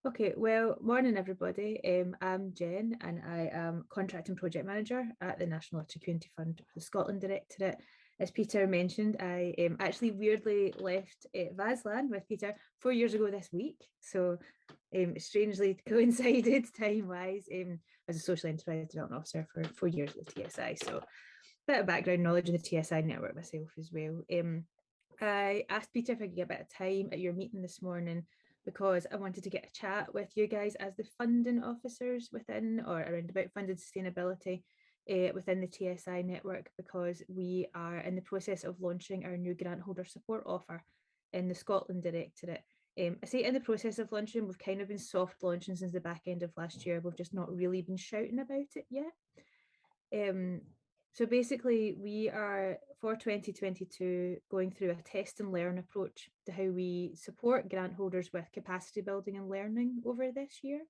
Okay, well, morning everybody. I'm Jen and I am Contract and Project Manager at the National Literacy Community Fund for the Scotland Directorate. As Peter mentioned, I actually weirdly left Vaslan with Peter 4 years ago this week. So strangely coincided time-wise. As a social enterprise development officer for 4 years with TSI. So a bit of background knowledge of the TSI network myself as well. I asked Peter if I could get a bit of time at your meeting this morning because I wanted to get a chat with you guys as the funding officers within or around about funded sustainability within the TSI network, because we are in the process of launching our new grant holder support offer in the Scotland Directorate. I say in the process of launching, we've kind of been soft launching since the back end of last year. We've just not really been shouting about it yet. So basically, we are for 2022 going through a test and learn approach to how we support grant holders with capacity building and learning over this year.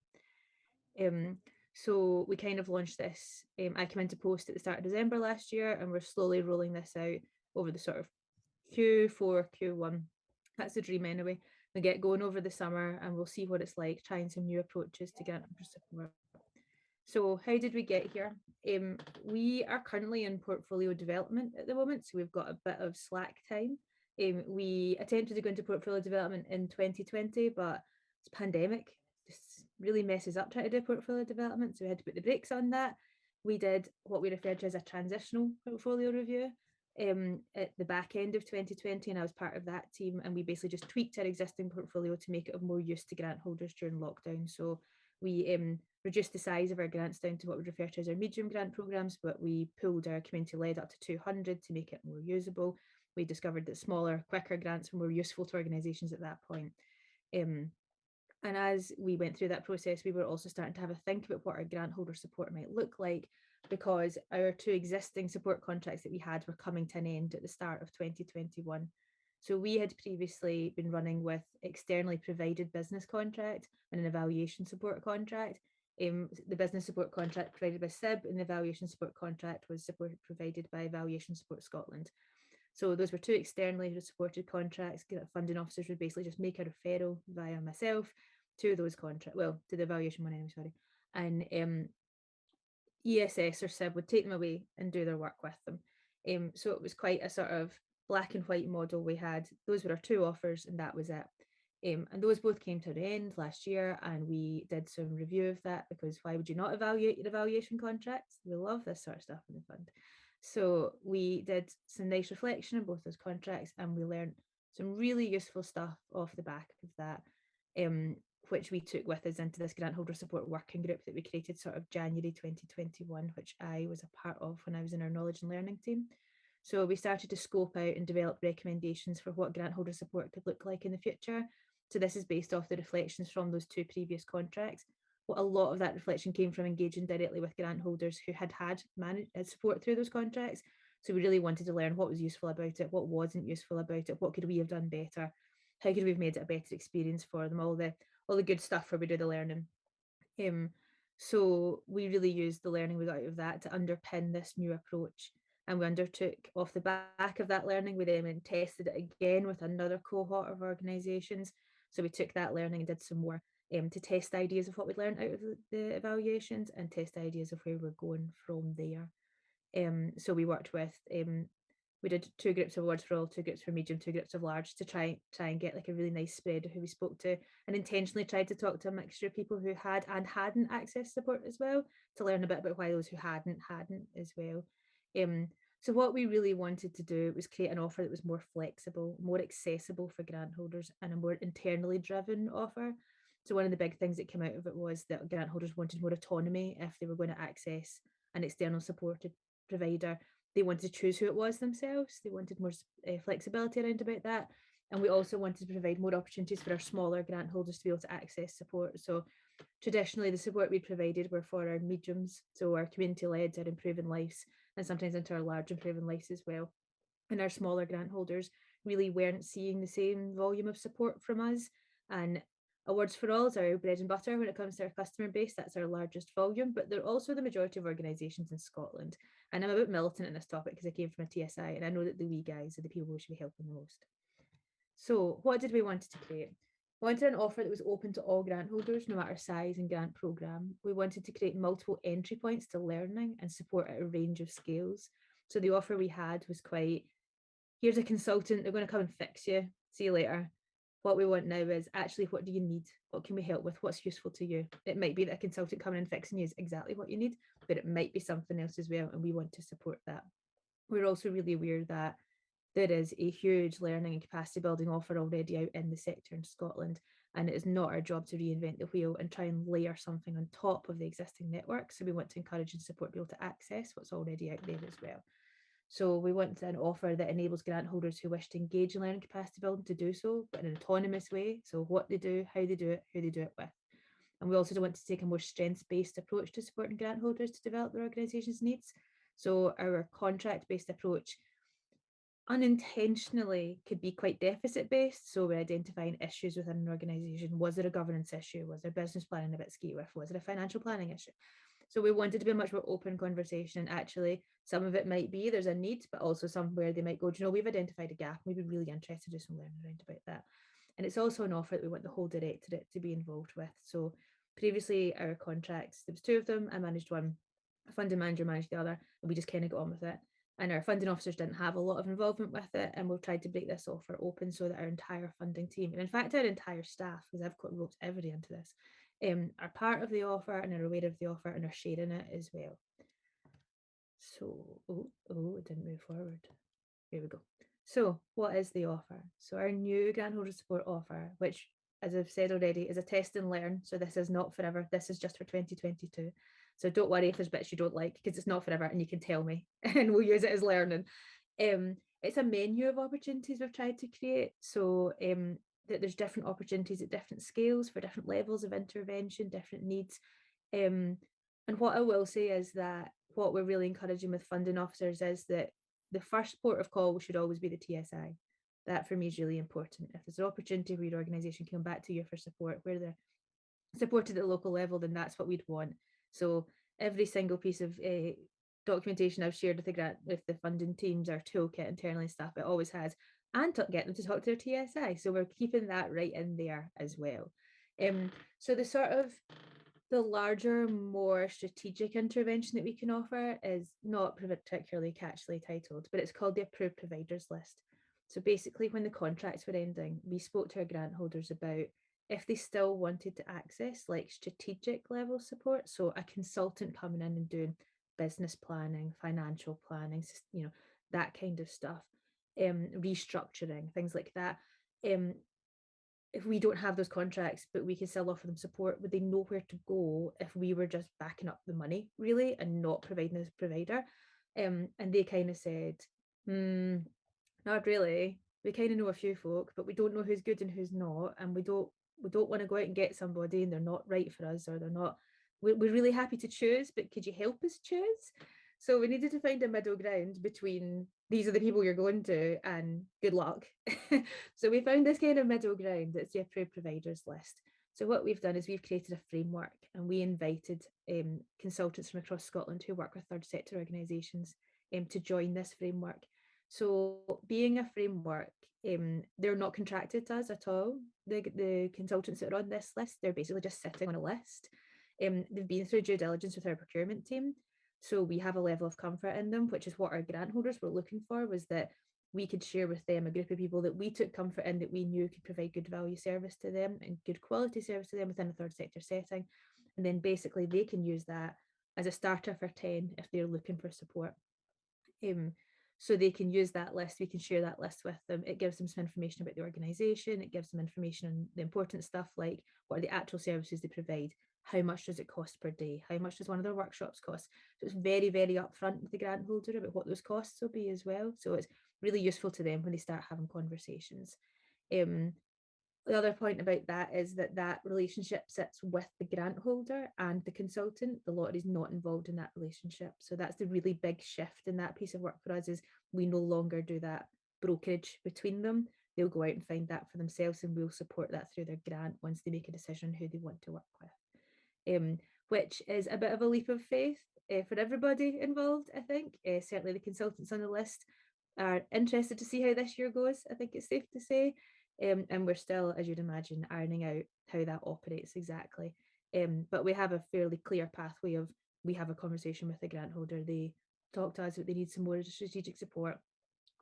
So we kind of launched this. I came into post at the start of December last year, and we're slowly rolling this out over the sort of Q4, Q1. That's the dream anyway. We get going over the summer and we'll see what it's like trying some new approaches to grant holder support. So how did we get here? We are currently in portfolio development at the moment, so we've got a bit of slack time. We attempted to go into portfolio development in 2020, but it's pandemic just really messes up trying to do portfolio development, so we had to put the brakes on that. We did what we referred to as a transitional portfolio review at the back end of 2020, and I was part of that team, and we basically just tweaked our existing portfolio to make it of more use to grant holders during lockdown. So we reduced the size of our grants down to what we refer to as our medium grant programs, but we pulled our community-led up to 200 to make it more usable. We discovered that smaller, quicker grants were more useful to organisations at that point. And as we went through that process, we were also starting to have a think about what our grant holder support might look like, because our two existing support contracts that we had were coming to an end at the start of 2021. So we had previously been running with externally provided business contract and an evaluation support contract. The business support contract provided by SIB and the evaluation support contract was provided by Evaluation Support Scotland. So those were two externally supported contracts. Funding officers would basically just make a referral via myself to those contracts, well, to the evaluation one anyway, sorry. And ESS or SIB would take them away and do their work with them. So it was quite a sort of black and white model we had. Those were our two offers and that was it. And those both came to an end last year, and we did some review of that, because why would you not evaluate your evaluation contracts? We love this sort of stuff in the fund. So we did some nice reflection on both those contracts, and we learned some really useful stuff off the back of that, which we took with us into this grant holder support working group that we created sort of January 2021, which I was a part of when I was in our knowledge and learning team. So we started to scope out and develop recommendations for what grant holder support could look like in the future. So this is based off the reflections from those two previous contracts. What a lot of that reflection came from engaging directly with grant holders who had support through those contracts. So we really wanted to learn what was useful about it, what wasn't useful about it, what could we have done better, how could we have made it a better experience for them, all the good stuff where we do the learning. So we really used the learning we got out of that to underpin this new approach. And we undertook, off the back of that learning, we then tested it again with another cohort of organisations. So we took that learning and did some more to test ideas of what we'd learned out of the evaluations and test ideas of where we're going from there. So we worked with, we did 2 groups of awards for all, 2 groups for medium, 2 groups of large, to try and get like a really nice spread of who we spoke to, and intentionally tried to talk to a mixture of people who had and hadn't accessed support as well, to learn a bit about why those who hadn't as well. So what we really wanted to do was create an offer that was more flexible, more accessible for grant holders, and a more internally driven offer. So one of the big things that came out of it was that grant holders wanted more autonomy if they were going to access an external supported provider. They wanted to choose who it was themselves. They wanted more flexibility around about that. And we also wanted to provide more opportunities for our smaller grant holders to be able to access support. So traditionally, the support we provided were for our mediums, so our community-led, our improving lives, and sometimes into our large improving lives as well. And our smaller grant holders really weren't seeing the same volume of support from us. And Awards for All is our bread and butter when it comes to our customer base. That's our largest volume, but they're also the majority of organisations in Scotland. And I'm a bit militant in this topic because I came from a TSI, and I know that the wee guys are the people we should be helping the most. So what did we want to create? We wanted an offer that was open to all grant holders, no matter size and grant programme. We wanted to create multiple entry points to learning and support at a range of scales. So the offer we had was quite, here's a consultant, they're going to come and fix you. See you later. What we want now is actually, what do you need? What can we help with? What's useful to you? It might be that a consultant coming and fixing you is exactly what you need, but it might be something else as well. And we want to support that. We're also really aware that there is a huge learning and capacity building offer already out in the sector in Scotland, and it is not our job to reinvent the wheel and try and layer something on top of the existing network. So we want to encourage and support people to access what's already out there as well. So we want an offer that enables grant holders who wish to engage in learning capacity building to do so, but in an autonomous way. So what they do, how they do it, who they do it with. And we also want to take a more strengths-based approach to supporting grant holders to develop their organisation's needs. So our contract-based approach unintentionally could be quite deficit based. So we're identifying issues within an organisation. Was there a governance issue? Was there business planning a bit ski with? Was it a financial planning issue? So we wanted to be a much more open conversation. Actually, some of it might be there's a need, but also somewhere they might go, do you know, we've identified a gap. We'd be really interested to do some learning around about that. And it's also an offer that we want the whole directorate to be involved with. So previously our contracts, there was two of them. I managed one, a funding manager managed the other, and we just kind of got on with it. And our funding officers didn't have a lot of involvement with it, and we've tried to break this offer open so that our entire funding team, and in fact our entire staff, because I've got roped everybody into this, are part of the offer and are aware of the offer and are sharing it as well. So, it didn't move forward. Here we go. So what is the offer? So our new grant holder support offer, which, as I've said already, is a test and learn. So this is not forever. This is just for 2022. So don't worry if there's bits you don't like, because it's not forever, and you can tell me and we'll use it as learning. It's a menu of opportunities we've tried to create. So that there's different opportunities at different scales for different levels of intervention, different needs. And what I will say is that what we're really encouraging with funding officers is that the first port of call should always be the TSI. That for me is really important. If there's an opportunity where your organisation can come back to you for support, where they're supported at the local level, then that's what we'd want. So every single piece of documentation I've shared with the grant, with the funding teams, our toolkit internally and stuff, it always has, and get them to talk to their TSI. So we're keeping that right in there as well. So the sort of the larger, more strategic intervention that we can offer is not particularly catchily titled, but it's called the approved providers list. So basically, when the contracts were ending, we spoke to our grant holders about if they still wanted to access like strategic level support. So a consultant coming in and doing business planning, financial planning, that kind of stuff, restructuring, things like that. If we don't have those contracts, but we can still offer them support, would they know where to go if we were just backing up the money, really, and not providing as a provider? And they kind of said, not really. We kind of know a few folk, but we don't know who's good and who's not, and we don't want to go out and get somebody and they're not right for us, or they're not. We're really happy to choose, but could you help us choose? So we needed to find a middle ground between these are the people you're going to and good luck. So we found this kind of middle ground. It's the approved providers list. So what we've done is we've created a framework, and we invited consultants from across Scotland who work with third sector organisations to join this framework. So being a framework, they're not contracted to us at all. The consultants that are on this list, they're basically just sitting on a list. They've been through due diligence with our procurement team. So we have a level of comfort in them, which is what our grant holders were looking for, was that we could share with them a group of people that we took comfort in, that we knew could provide good value service to them and good quality service to them within a third sector setting. And then basically they can use that as a starter for 10 if they're looking for support. So they can use that list, we can share that list with them. It gives them some information about the organisation, it gives them information on the important stuff like what are the actual services they provide, how much does it cost per day, how much does one of their workshops cost. So it's very, very upfront with the grant holder about what those costs will be as well. So it's really useful to them when they start having conversations. The other point about that is that relationship sits with the grant holder and the consultant. The lottery is not involved in that relationship. So that's the really big shift in that piece of work for us, is we no longer do that brokerage between them. They'll go out and find that for themselves, and we'll support that through their grant once they make a decision who they want to work with, which is a bit of a leap of faith for everybody involved, I think. Certainly the consultants on the list are interested to see how this year goes, I think it's safe to say. And we're still, as you'd imagine, ironing out how that operates exactly. But we have a fairly clear pathway of, we have a conversation with the grant holder, they talk to us that they need some more strategic support.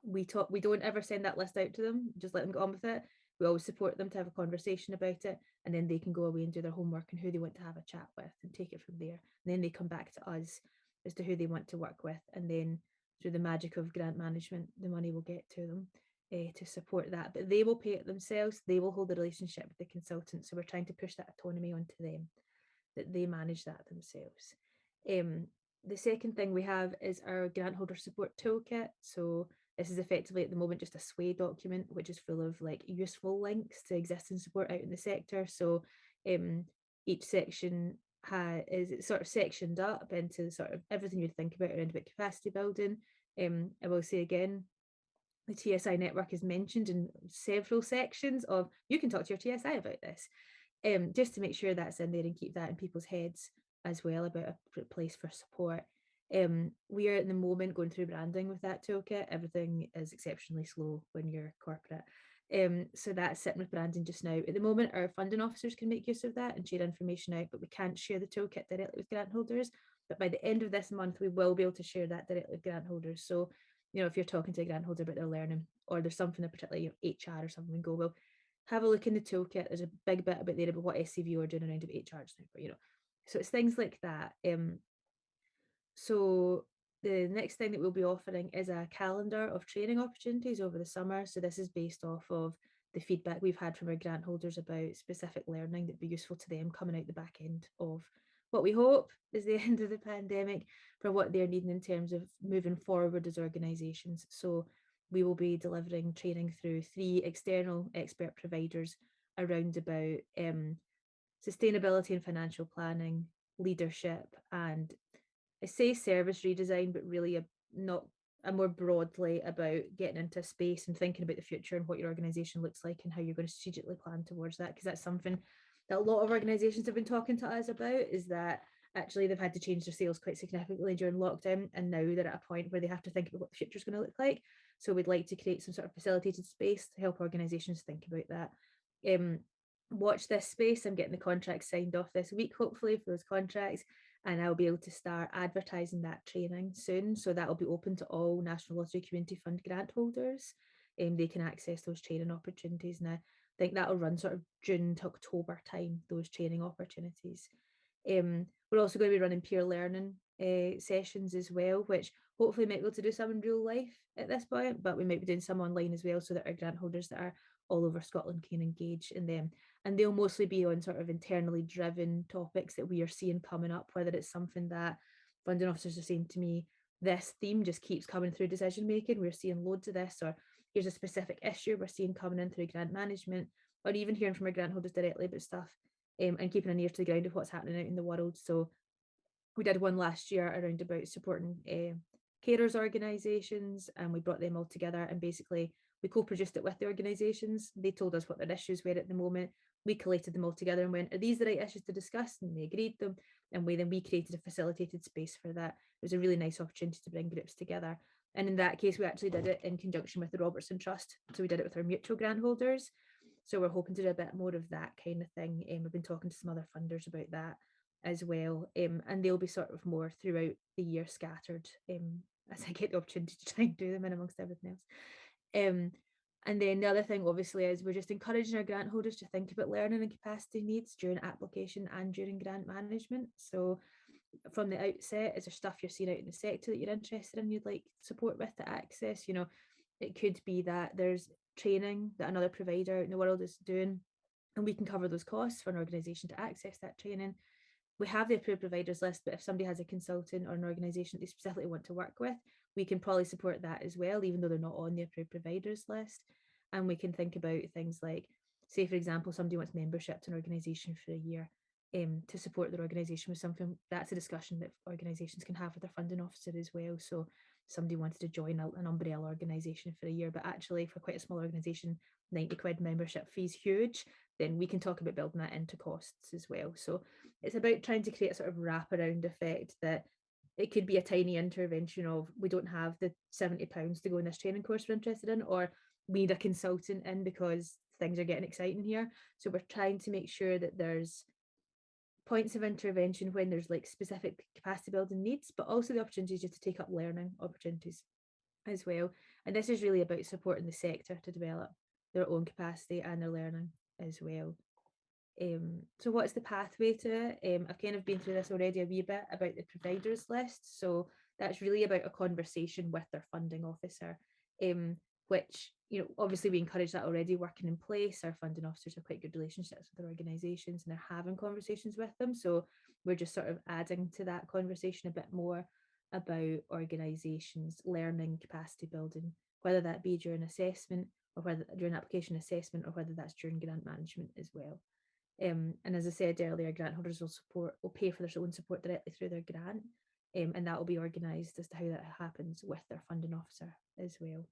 We don't ever send that list out to them, just let them get on with it. We always support them to have a conversation about it, and then they can go away and do their homework and who they want to have a chat with and take it from there. And then they come back to us as to who they want to work with, and then through the magic of grant management, the money will get to them to support that. But they will pay it themselves, they will hold the relationship with the consultant. So we're trying to push that autonomy onto them, that they manage that themselves. The second thing we have is our grant holder support toolkit. So this is effectively at the moment just a sway document, which is full of like useful links to existing support out in the sector. So each section is sort of sectioned up into sort of everything you think about around about capacity building. I will say again, the TSI network is mentioned in several sections of, you can talk to your TSI about this, just to make sure that's in there and keep that in people's heads as well about a place for support. We are at the moment going through branding with that toolkit. Everything is exceptionally slow when you're corporate. So that's sitting with branding just now. At the moment, our funding officers can make use of that and share information out, but we can't share the toolkit directly with grant holders. But by the end of this month, we will be able to share that directly with grant holders. So, if you're talking to a grant holder about their learning, or there's something that particularly HR or something, go, well, have a look in the toolkit. There's a big bit about there about what SCV are doing around about HR just now, so it's things like that. So the next thing that we'll be offering is a calendar of training opportunities over the summer. So this is based off of the feedback we've had from our grant holders about specific learning that'd be useful to them coming out the back end of what we hope is the end of the pandemic, for what they're needing in terms of moving forward as organisations. So we will be delivering training through 3 external expert providers around about sustainability and financial planning, leadership, and I say service redesign, but really not more broadly about getting into space and thinking about the future and what your organisation looks like and how you're going to strategically plan towards that. Because that's something that a lot of organisations have been talking to us about, is that actually they've had to change their sales quite significantly during lockdown, and now they're at a point where they have to think about what the future is going to look like. So we'd like to create some sort of facilitated space to help organisations think about that. Watch this space. I'm getting the contracts signed off this week, hopefully, for those contracts, and I'll be able to start advertising that training soon. So that will be open to all National Lottery Community Fund grant holders. They can access those training opportunities. And I think that'll run sort of June to October time, those training opportunities. We're also going to be running peer learning sessions as well, which hopefully might be able to do some in real life at this point, but we might be doing some online as well, so that our grant holders that are all over Scotland can engage in them. And they'll mostly be on sort of internally driven topics that we are seeing coming up, whether it's something that funding officers are saying to me, this theme just keeps coming through decision making, we're seeing loads of this, or here's a specific issue we're seeing coming in through grant management, or even hearing from our grant holders directly about stuff, and keeping an ear to the ground of what's happening out in the world. So we did one last year around about supporting carers organisations, and we brought them all together, and basically we co-produced it with the organisations. They told us what their issues were at the moment. We collated them all together and went, are these the right issues to discuss? And they agreed them, and we created a facilitated space for that. It was a really nice opportunity to bring groups together. And in that case, we actually did it in conjunction with the Robertson Trust. So we did it with our mutual grant holders. So we're hoping to do a bit more of that kind of thing. We've been talking to some other funders about that as well. And they'll be sort of more throughout the year scattered, as I get the opportunity to try and do them in amongst everything else. And then the other thing, obviously, is we're just encouraging our grant holders to think about learning and capacity needs during application and during grant management. So from the outset, is there stuff you're seeing out in the sector that you're interested in, you'd like support with to access? It could be that there's training that another provider in the world is doing, and we can cover those costs for an organisation to access that training. We have the approved providers list, but if somebody has a consultant or an organisation they specifically want to work with, we can probably support that as well, even though they're not on the approved providers list. And we can think about things like, say, for example, somebody wants membership to an organisation for a year, to support their organisation with something. That's a discussion that organisations can have with their funding officer as well. So somebody wanted to join an umbrella organisation for a year, but actually for quite a small organisation, 90 quid membership fee is huge, then we can talk about building that into costs as well. So it's about trying to create a sort of wraparound effect, that it could be a tiny intervention of, we don't have the £70 to go in this training course we're interested in, or we need a consultant in because things are getting exciting here. So we're trying to make sure that there's points of intervention when there's like specific capacity building needs, but also the opportunities just to take up learning opportunities as well. And this is really about supporting the sector to develop their own capacity and their learning as well. So what's the pathway to it? I've kind of been through this already a wee bit about the providers list. So that's really about a conversation with their funding officer, which, you know, obviously we encourage that already working in place. Our funding officers have quite good relationships with their organisations and they're having conversations with them. So we're just sort of adding to that conversation a bit more about organisations learning capacity building, whether that be during assessment or whether during application assessment or whether that's during grant management as well. And as I said earlier, grant holders will pay for their own support directly through their grant, and that will be organised as to how that happens with their funding officer as well.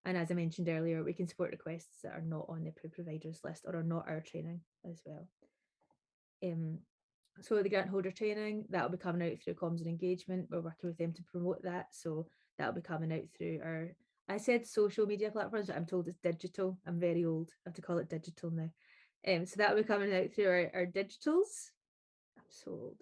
And as I mentioned earlier, we can support requests that are not on the approved providers list or are not our training as well. So the grant holder training, that'll be coming out through comms and engagement. We're working with them to promote that. So that'll be coming out through our, I said social media platforms, but I'm told it's digital. I'm very old. I have to call it digital now. So that'll be coming out through our digitals. I'm so old.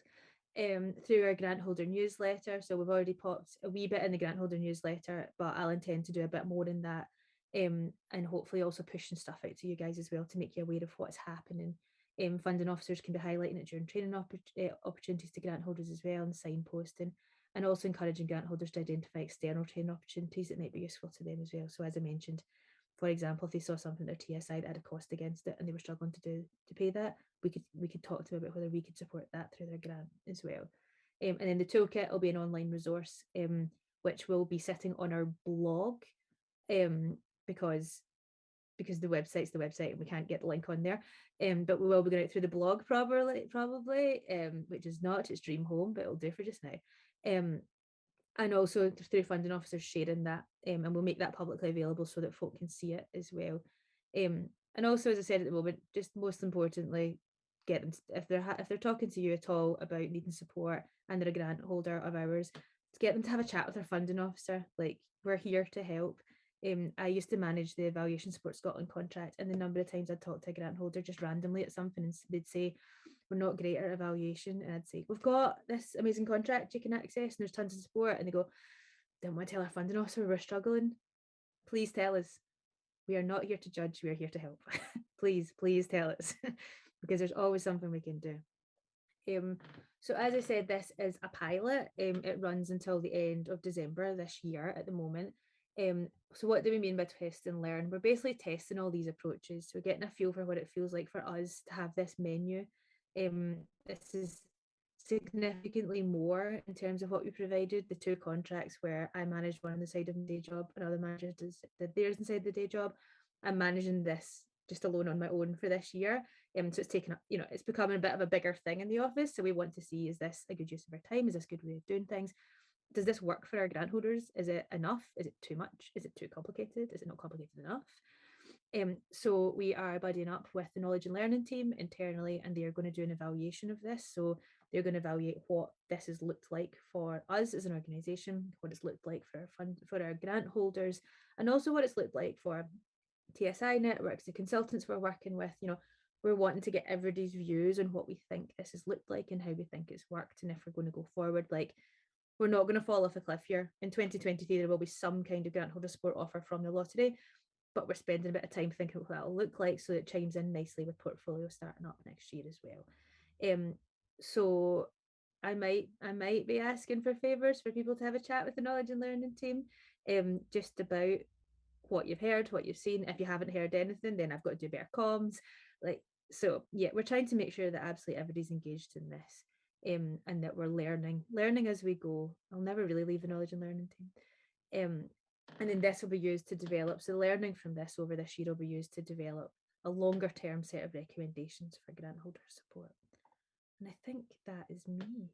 Through our grant holder newsletter. So we've already popped a wee bit in the grant holder newsletter, but I'll intend to do a bit more in that, and hopefully also pushing stuff out to you guys as well to make you aware of what's happening. Funding officers can be highlighting it during training opportunities to grant holders as well, and signposting, and also encouraging grant holders to identify external training opportunities that might be useful to them as well. So as I mentioned, for example, if they saw something in their TSI that had a cost against it and they were struggling to pay that, we could talk to them about whether we could support that through their grant as well. And then the toolkit will be an online resource, which will be sitting on our blog, because the website's the website and we can't get the link on there. But we will be going out through the blog probably, which is not, it's Dream Home, but it'll do for just now. And also through funding officers sharing that, and we'll make that publicly available so that folk can see it as well. And also, as I said at the moment, just most importantly, get them if they're talking to you at all about needing support and they're a grant holder of ours, to get them to have a chat with their funding officer. Like, we're here to help. I used to manage the Evaluation Support Scotland contract, and the number of times I'd talk to a grant holder just randomly at something and they'd say, we're not great at evaluation, and I'd say, we've got this amazing contract you can access and there's tons of support, and they go, don't want to tell our funding officer we're struggling? Please tell us. We are not here to judge, we are here to help. Please tell us. Because there's always something we can do. So as I said, this is a pilot. It runs until the end of December this year at the moment. So what do we mean by test and learn? We're basically testing all these approaches. So we're getting a feel for what it feels like for us to have this menu. This is significantly more in terms of what we provided. The two contracts where I managed one on the side of my day job, another manager did theirs inside the day job. I'm managing this just alone on my own for this year. So it's taken up, it's becoming a bit of a bigger thing in the office. So we want to see, is this a good use of our time? Is this a good way of doing things? Does this work for our grant holders? Is it enough? Is it too much? Is it too complicated? Is it not complicated enough? So we are buddying up with the knowledge and learning team internally, and they are going to do an evaluation of this. So they're going to evaluate what this has looked like for us as an organisation, what it's looked like for our grant holders, and also what it's looked like for TSI networks, the consultants we're working with. We're wanting to get everybody's views on what we think this has looked like and how we think it's worked, and if we're going to go forward. Like, we're not going to fall off a cliff here. In 2023, there will be some kind of grant holder support offer from the lottery, but we're spending a bit of time thinking what that'll look like, so it chimes in nicely with portfolio starting up next year as well. So I might be asking for favours for people to have a chat with the knowledge and learning team, just about what you've heard, what you've seen. If you haven't heard anything, then I've got to do better comms. So yeah, we're trying to make sure that absolutely everybody's engaged in this, and that we're learning as we go. I'll never really leave the knowledge and learning team. And then this will be used to develop, so learning from this over this year will be used to develop a longer term set of recommendations for grant holder support. And I think that is me.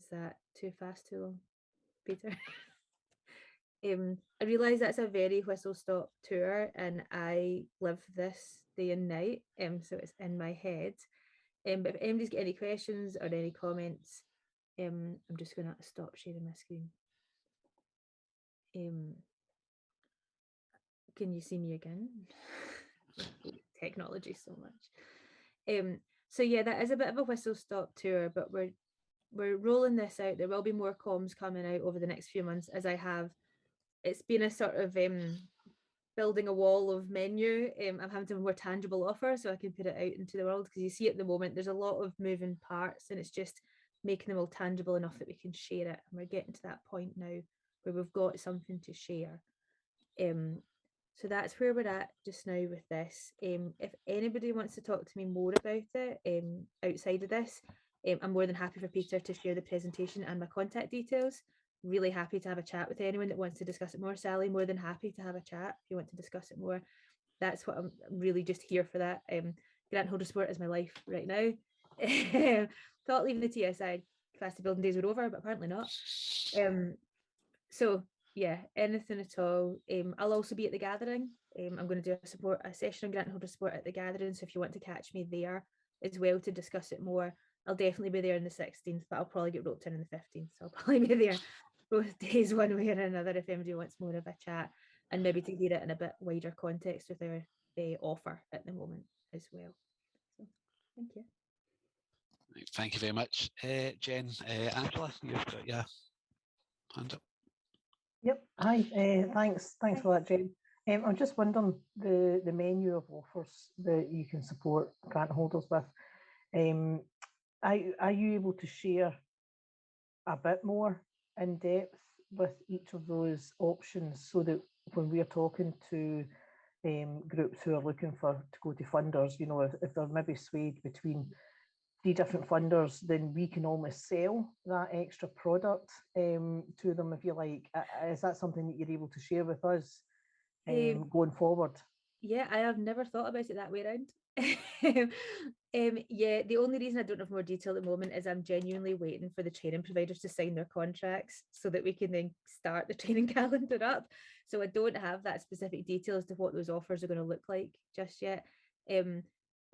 Is that too fast, too long, Peter? I realise that's a very whistle stop tour, and I live this day and night, so it's in my head. But if anybody's got any questions or any comments, I'm just going to stop sharing my screen. Can you see me again? technology so much. So yeah, that is a bit of a whistle stop tour, but we're rolling this out. There will be more comms coming out over the next few months, as I have. It's been a sort of building a wall of menu. I'm having to have a more tangible offer so I can put it out into the world, because you see at the moment there's a lot of moving parts, and it's just making them all tangible enough that we can share it. And we're getting to that point now where we've got something to share. So that's where we're at just now with this. If anybody wants to talk to me more about it outside of this, I'm more than happy for Peter to share the presentation and my contact details. Really happy to have a chat with anyone that wants to discuss it more. Sally, more than happy to have a chat if you want to discuss it more. That's what I'm really just here for. That grant holder support is my life right now. Thought leaving the TSI capacity building days were over, but apparently not. So yeah, anything at all. I'll also be at the gathering. I'm going to do a session on grant holder support at the gathering. So if you want to catch me there as well to discuss it more, I'll definitely be there on the 16th, but I'll probably get roped in on the 15th. So I'll probably be there both days, one way or another, if anybody wants more of a chat, and maybe to hear it in a bit wider context with our offer at the moment as well. So thank you. Thank you very much, Jen. Angela, you've got your hand up. Yep. Hi. Thanks for that, Jen. I'm just wondering the menu of offers that you can support grant holders with. Are you able to share a bit more in depth with each of those options, so that when we are talking to groups who are looking to go to funders, you know, if they're maybe swayed between 3 different funders, then we can almost sell that extra product to them, if you like. Is that something that you're able to share with us going forward? Yeah, I have never thought about it that way around. Yeah, the only reason I don't have more detail at the moment is I'm genuinely waiting for the training providers to sign their contracts so that we can then start the training calendar up. So I don't have that specific detail as to what those offers are going to look like just yet.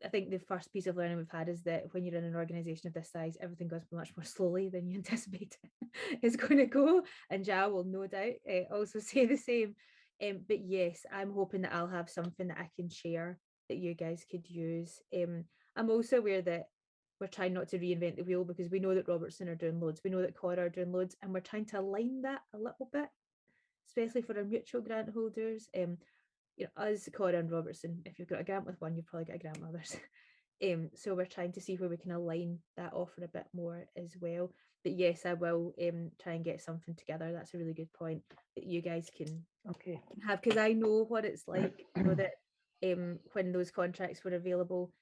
I think the first piece of learning we've had is that when you're in an organization of this size, everything goes much more slowly than you anticipate it's going to go. And Ja will no doubt also say the same. But yes, I'm hoping that I'll have something that I can share that you guys could use. I'm also aware that we're trying not to reinvent the wheel, because we know that Robertson are doing loads, we know that Cora are doing loads, and we're trying to align that a little bit, especially for our mutual grant holders. You know, us, Cora and Robertson, if you've got a grant with one, you've probably got a grant with others. So we're trying to see where we can align that offer a bit more as well. But yes, I will try and get something together. That's a really good point that you guys can have, because I know what it's like. You know that when those contracts were available,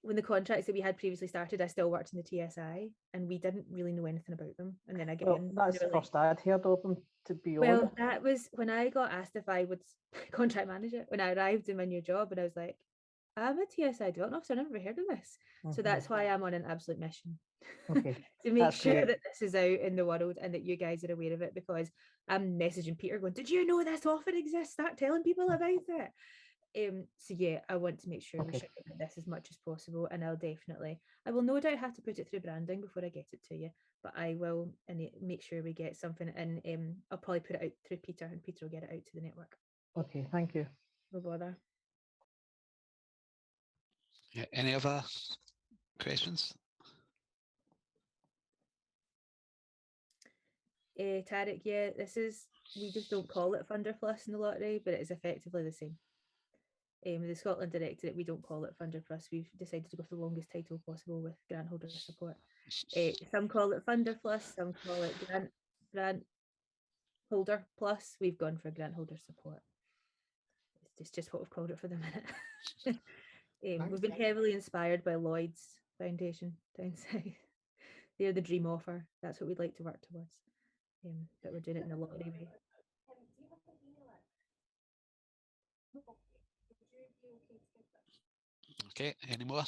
when the contracts that we had previously started, I still worked in the TSI, and we didn't really know anything about them. And then again, that's the first I'd heard of them, to be honest. Well, that was when I got asked if I would contract manage it when I arrived in my new job, and I was like, I'm a TSI development officer, I've never heard of this. So that's why I'm on an absolute mission to make sure that this is out in the world and that you guys are aware of it, because I'm messaging Peter going, did you know this offer exists? Start telling people about it. So yeah, I want to make sure we should get this as much as possible, and I will no doubt have to put it through branding before I get it to you, but I will make sure we get something, and I'll probably put it out through Peter, and Peter will get it out to the network. Okay, thank you. No bother. Yeah, any other questions? Tarek, yeah, we just don't call it Funder Plus in the lottery, but it is effectively the same. The Scotland Directorate, we don't call it Funder Plus. We've decided to go for the longest title possible with grant holder support. Some call it Funder Plus, some call it grant holder plus. We've gone for grant holder support. It's just what we've called it for the minute. We've been heavily inspired by Lloyd's Foundation down south. They're the dream offer. That's what we'd like to work towards. But we're doing it in a lottery way. Okay, any more?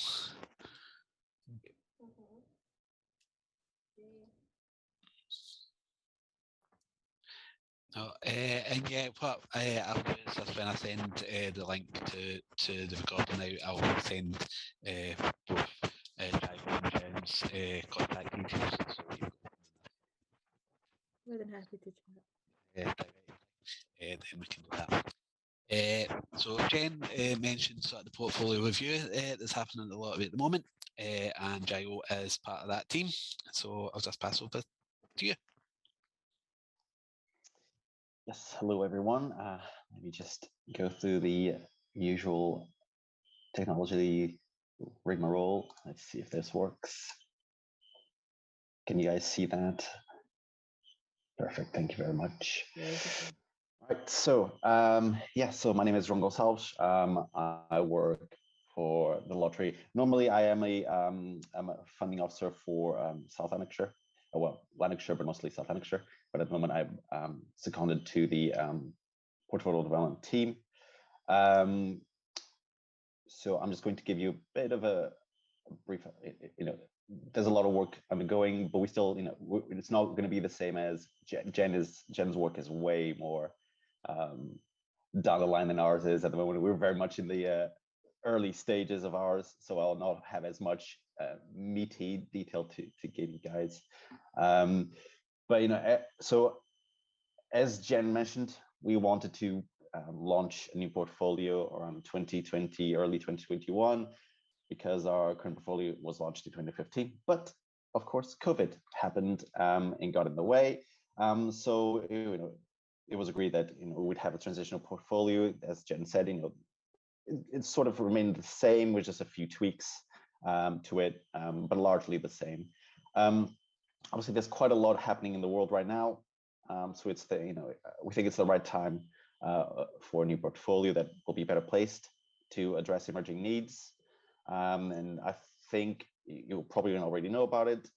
No, and yeah, what I'll do is when I send the link to the recording now, I'll send both Jack and Jen's contact details. More than happy to chat. Then we can do that. So Jen mentioned sort of the portfolio review that's happening a lot at the moment, and Jago is part of that team. So I'll just pass over to you. Yes, hello everyone. Let me just go through the usual technology rigmarole. Let's see if this works. Can you guys see that? Perfect, thank you very much. All right, so so my name is Rongosalves. I work for the lottery. Normally, I am I'm a funding officer for South Lanarkshire, well, Lanarkshire, but mostly South Lanarkshire. But at the moment, I'm seconded to the portfolio development team. So I'm just going to give you a bit of a brief. There's a lot of work undergoing, but we still, it's not going to be the same as Jen's work is way more down the line than ours is at the moment. We're very much in the early stages of ours, so I'll not have as much meaty detail to give you guys. But so as Jen mentioned, we wanted to launch a new portfolio around 2020, early 2021, because our current portfolio was launched in 2015. But of course, COVID happened and got in the way. So it was agreed that we'd have a transitional portfolio. As Jen said, it sort of remained the same with just a few tweaks to it, but largely the same. Obviously, there's quite a lot happening in the world right now. So it's we think it's the right time for a new portfolio that will be better placed to address emerging needs. And I think you probably already know about it,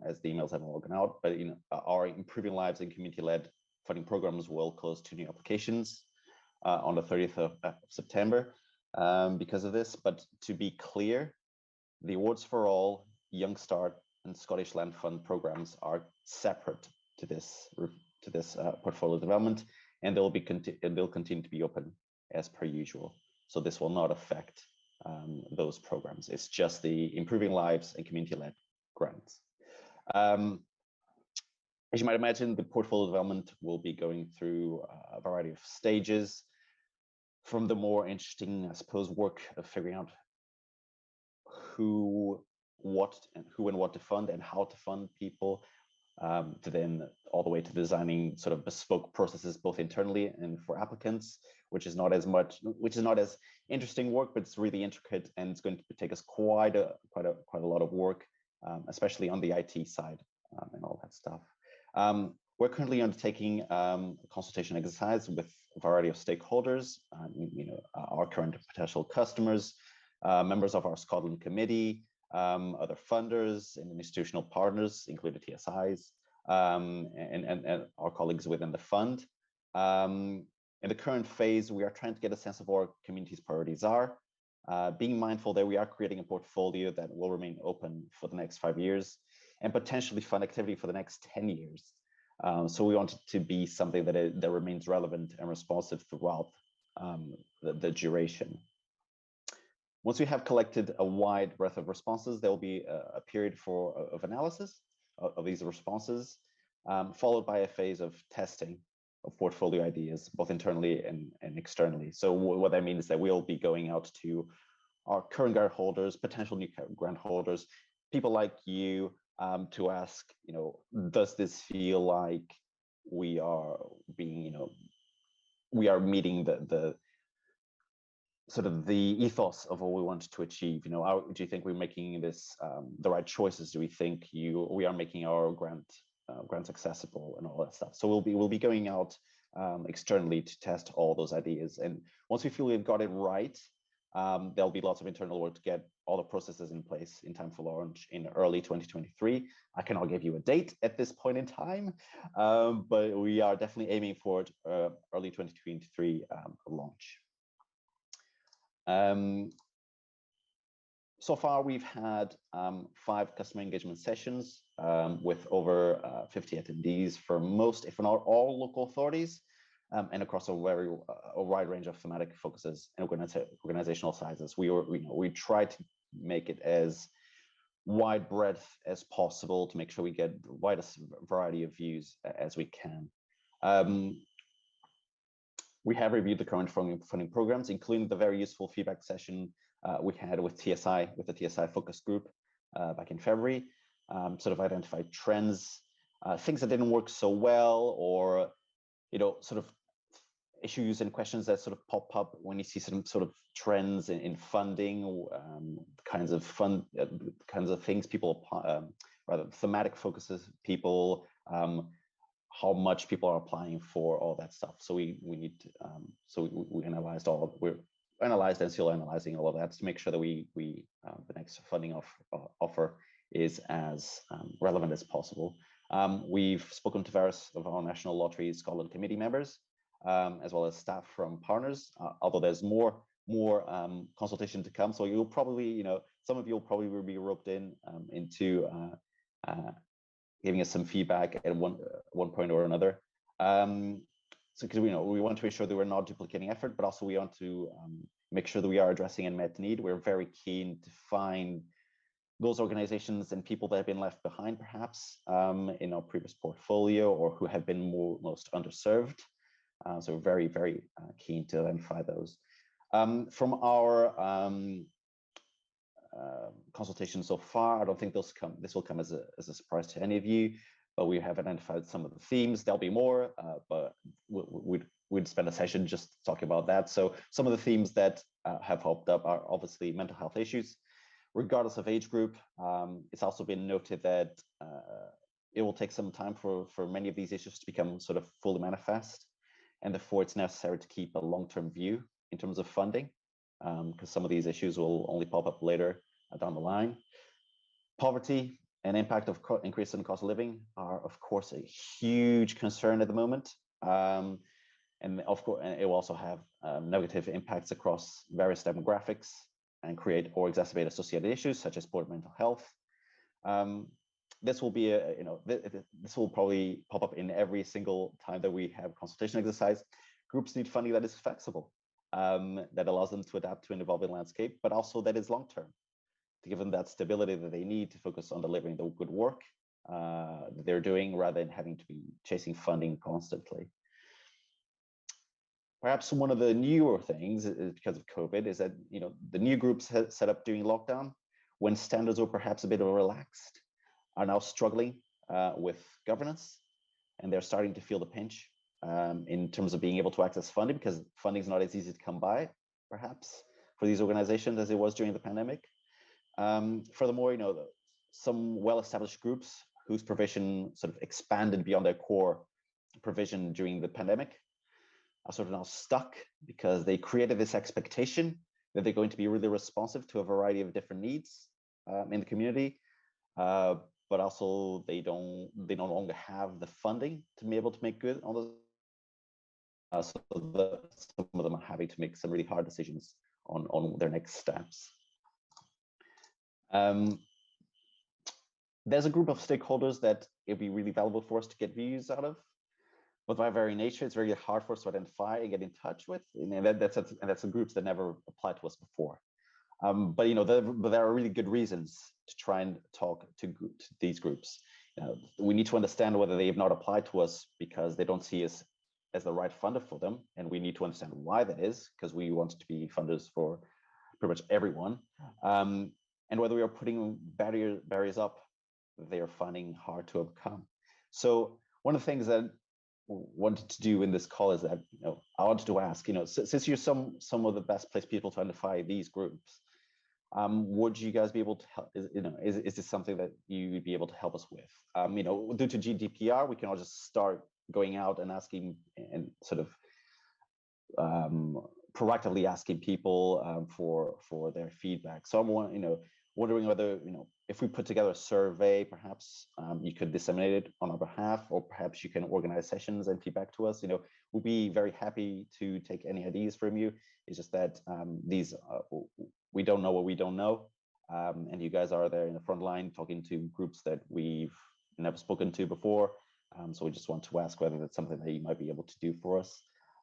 as the emails have all gone out. But our Improving Lives and community-led funding programs will close 2 new applications on the 30th of September because of this. But to be clear, the Awards for All, Young Start, and Scottish Land Fund programs are separate to this portfolio development, and they'll continue to be open as per usual. So this will not affect those programs. It's just the Improving Lives and community-led grants. As you might imagine, the portfolio development will be going through a variety of stages, from the more interesting, I suppose, work of figuring out who and what to fund and how to fund people, to then all the way to designing sort of bespoke processes both internally and for applicants, which is not as interesting work, but it's really intricate, and it's going to take us quite a lot of work, especially on the IT side and all that stuff. We're currently undertaking a consultation exercise with a variety of stakeholders, our current potential customers, members of our Scotland committee, other funders and institutional partners, including TSIs, and our colleagues within the fund. In the current phase, we are trying to get a sense of what our community's priorities are, being mindful that we are creating a portfolio that will remain open for the next 5 years and potentially fund activity for the next 10 years. So we want it to be something that remains relevant and responsive throughout the duration. Once we have collected a wide breadth of responses, there will be a period of analysis of these responses, followed by a phase of testing of portfolio ideas, both internally and externally. So what that means is that we'll be going out to our current grant holders, potential new grant holders, people like you, to ask, does this feel like we are being, we are meeting the sort of the ethos of what we want to achieve? Do you think we're making this the right choices? Do we think we are making our grants accessible and all that stuff? So we'll be going out externally to test all those ideas, and once we feel we've got it right, there'll be lots of internal work to get all the processes in place in time for launch in early 2023. I cannot give you a date at this point in time, but we are definitely aiming for it, early 2023 launch. So far, we've had 5 customer engagement sessions with over 50 attendees for most, if not all, local authorities, and across a wide range of thematic focuses and organizational sizes. We try to make it as wide breadth as possible to make sure we get the widest variety of views as we can. we have reviewed the current funding programs, including the very useful feedback session we had with TSI, with the TSI focus group back in February, sort of identified trends, things that didn't work so well, or, sort of issues and questions that sort of pop up when you see some sort of trends in funding, kinds of things people, rather thematic focuses people, how much people are applying for, all that stuff. So we need to, we analyzed we're analyzed and still analyzing all of that to make sure that we the next funding offer is as relevant as possible. We've spoken to various of our National Lottery Scotland committee members, as well as staff from partners, although there's more consultation to come. So you'll probably, some of you will probably be roped into giving us some feedback at one point or another. So because we want to ensure that we're not duplicating effort, but also we want to make sure that we are addressing unmet need. We're very keen to find those organizations and people that have been left behind, perhaps, in our previous portfolio, or who have been most underserved. So we're very, very keen to identify those. From our consultation so far, I don't think this will come as a surprise to any of you, but we have identified some of the themes. There'll be more, but we'd spend a session just talking about that. So some of the themes that have popped up are obviously mental health issues, regardless of age group. It's also been noted that it will take some time for many of these issues to become sort of fully manifest, and therefore it's necessary to keep a long-term view in terms of funding, because some of these issues will only pop up later down the line. Poverty and impact of increase in cost of living are, of course, a huge concern at the moment. And of course, it will also have negative impacts across various demographics and create or exacerbate associated issues such as poor mental health. This will be this will probably pop up in every single time that we have consultation exercise. Groups need funding that is flexible, that allows them to adapt to an evolving landscape, but also that is long-term, to give them that stability that they need to focus on delivering the good work that they're doing, rather than having to be chasing funding constantly. Perhaps one of the newer things, because of COVID, is that the new groups set up during lockdown, when standards were perhaps a bit relaxed, are now struggling with governance, and they're starting to feel the pinch in terms of being able to access funding, because funding is not as easy to come by, perhaps, for these organizations as it was during the pandemic. Furthermore, some well-established groups whose provision sort of expanded beyond their core provision during the pandemic are sort of now stuck, because they created this expectation that they're going to be really responsive to a variety of different needs in the community, but also they no longer have the funding to be able to make good on those. So some of them are having to make some really hard decisions on their next steps. There's a group of stakeholders that it'd be really valuable for us to get views out of, but by very nature, it's very hard for us to identify and get in touch with, and that's the groups that never applied to us before. But there are really good reasons to try and talk to these groups. We need to understand whether they have not applied to us because they don't see us as the right funder for them, and we need to understand why that is, because we want to be funders for pretty much everyone, and whether we are putting barriers up that they are finding hard to overcome. So one of the things that I wanted to do in this call is that I wanted to ask, since you're some of the best placed people to identify these groups, would you guys be able to help? Is this something that you would be able to help us with? Due to GDPR, we can all just start going out and asking and sort of proactively asking people for their feedback. So I'm wondering whether if we put together a survey, perhaps you could disseminate it on our behalf, or perhaps you can organize sessions and feedback to us. We'll be very happy to take any ideas from you. It's just that we don't know what we don't know, and you guys are there in the front line talking to groups that we've never spoken to before. So we just want to ask whether that's something that you might be able to do for us.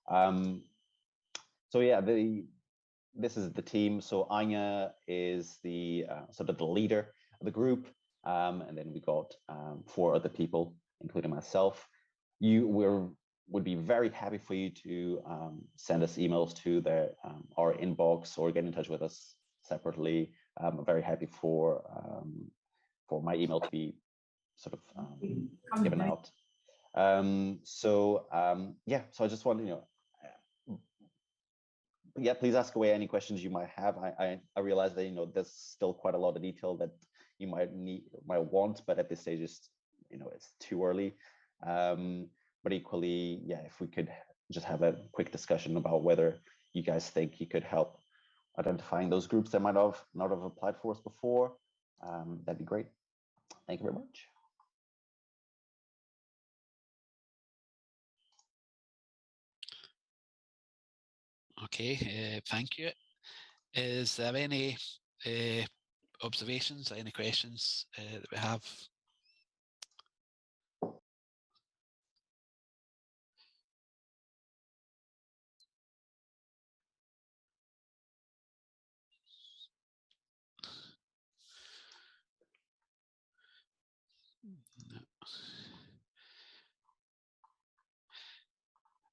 So yeah, this is the team. So Anya is the sort of the leader of the group, and then we got 4 other people, including myself. We're would be very happy for you to send us emails to our inbox or get in touch with us separately. I'm very happy for my email to be sort of given out. So I just want please ask away any questions you might have. I realize that there's still quite a lot of detail that you might want, but at this stage it's too early. But equally, if we could just have a quick discussion about whether you guys think you could help identifying those groups that might not have applied for us before, that'd be great. Thank you very much. Okay, thank you. Is there any observations or any questions that we have?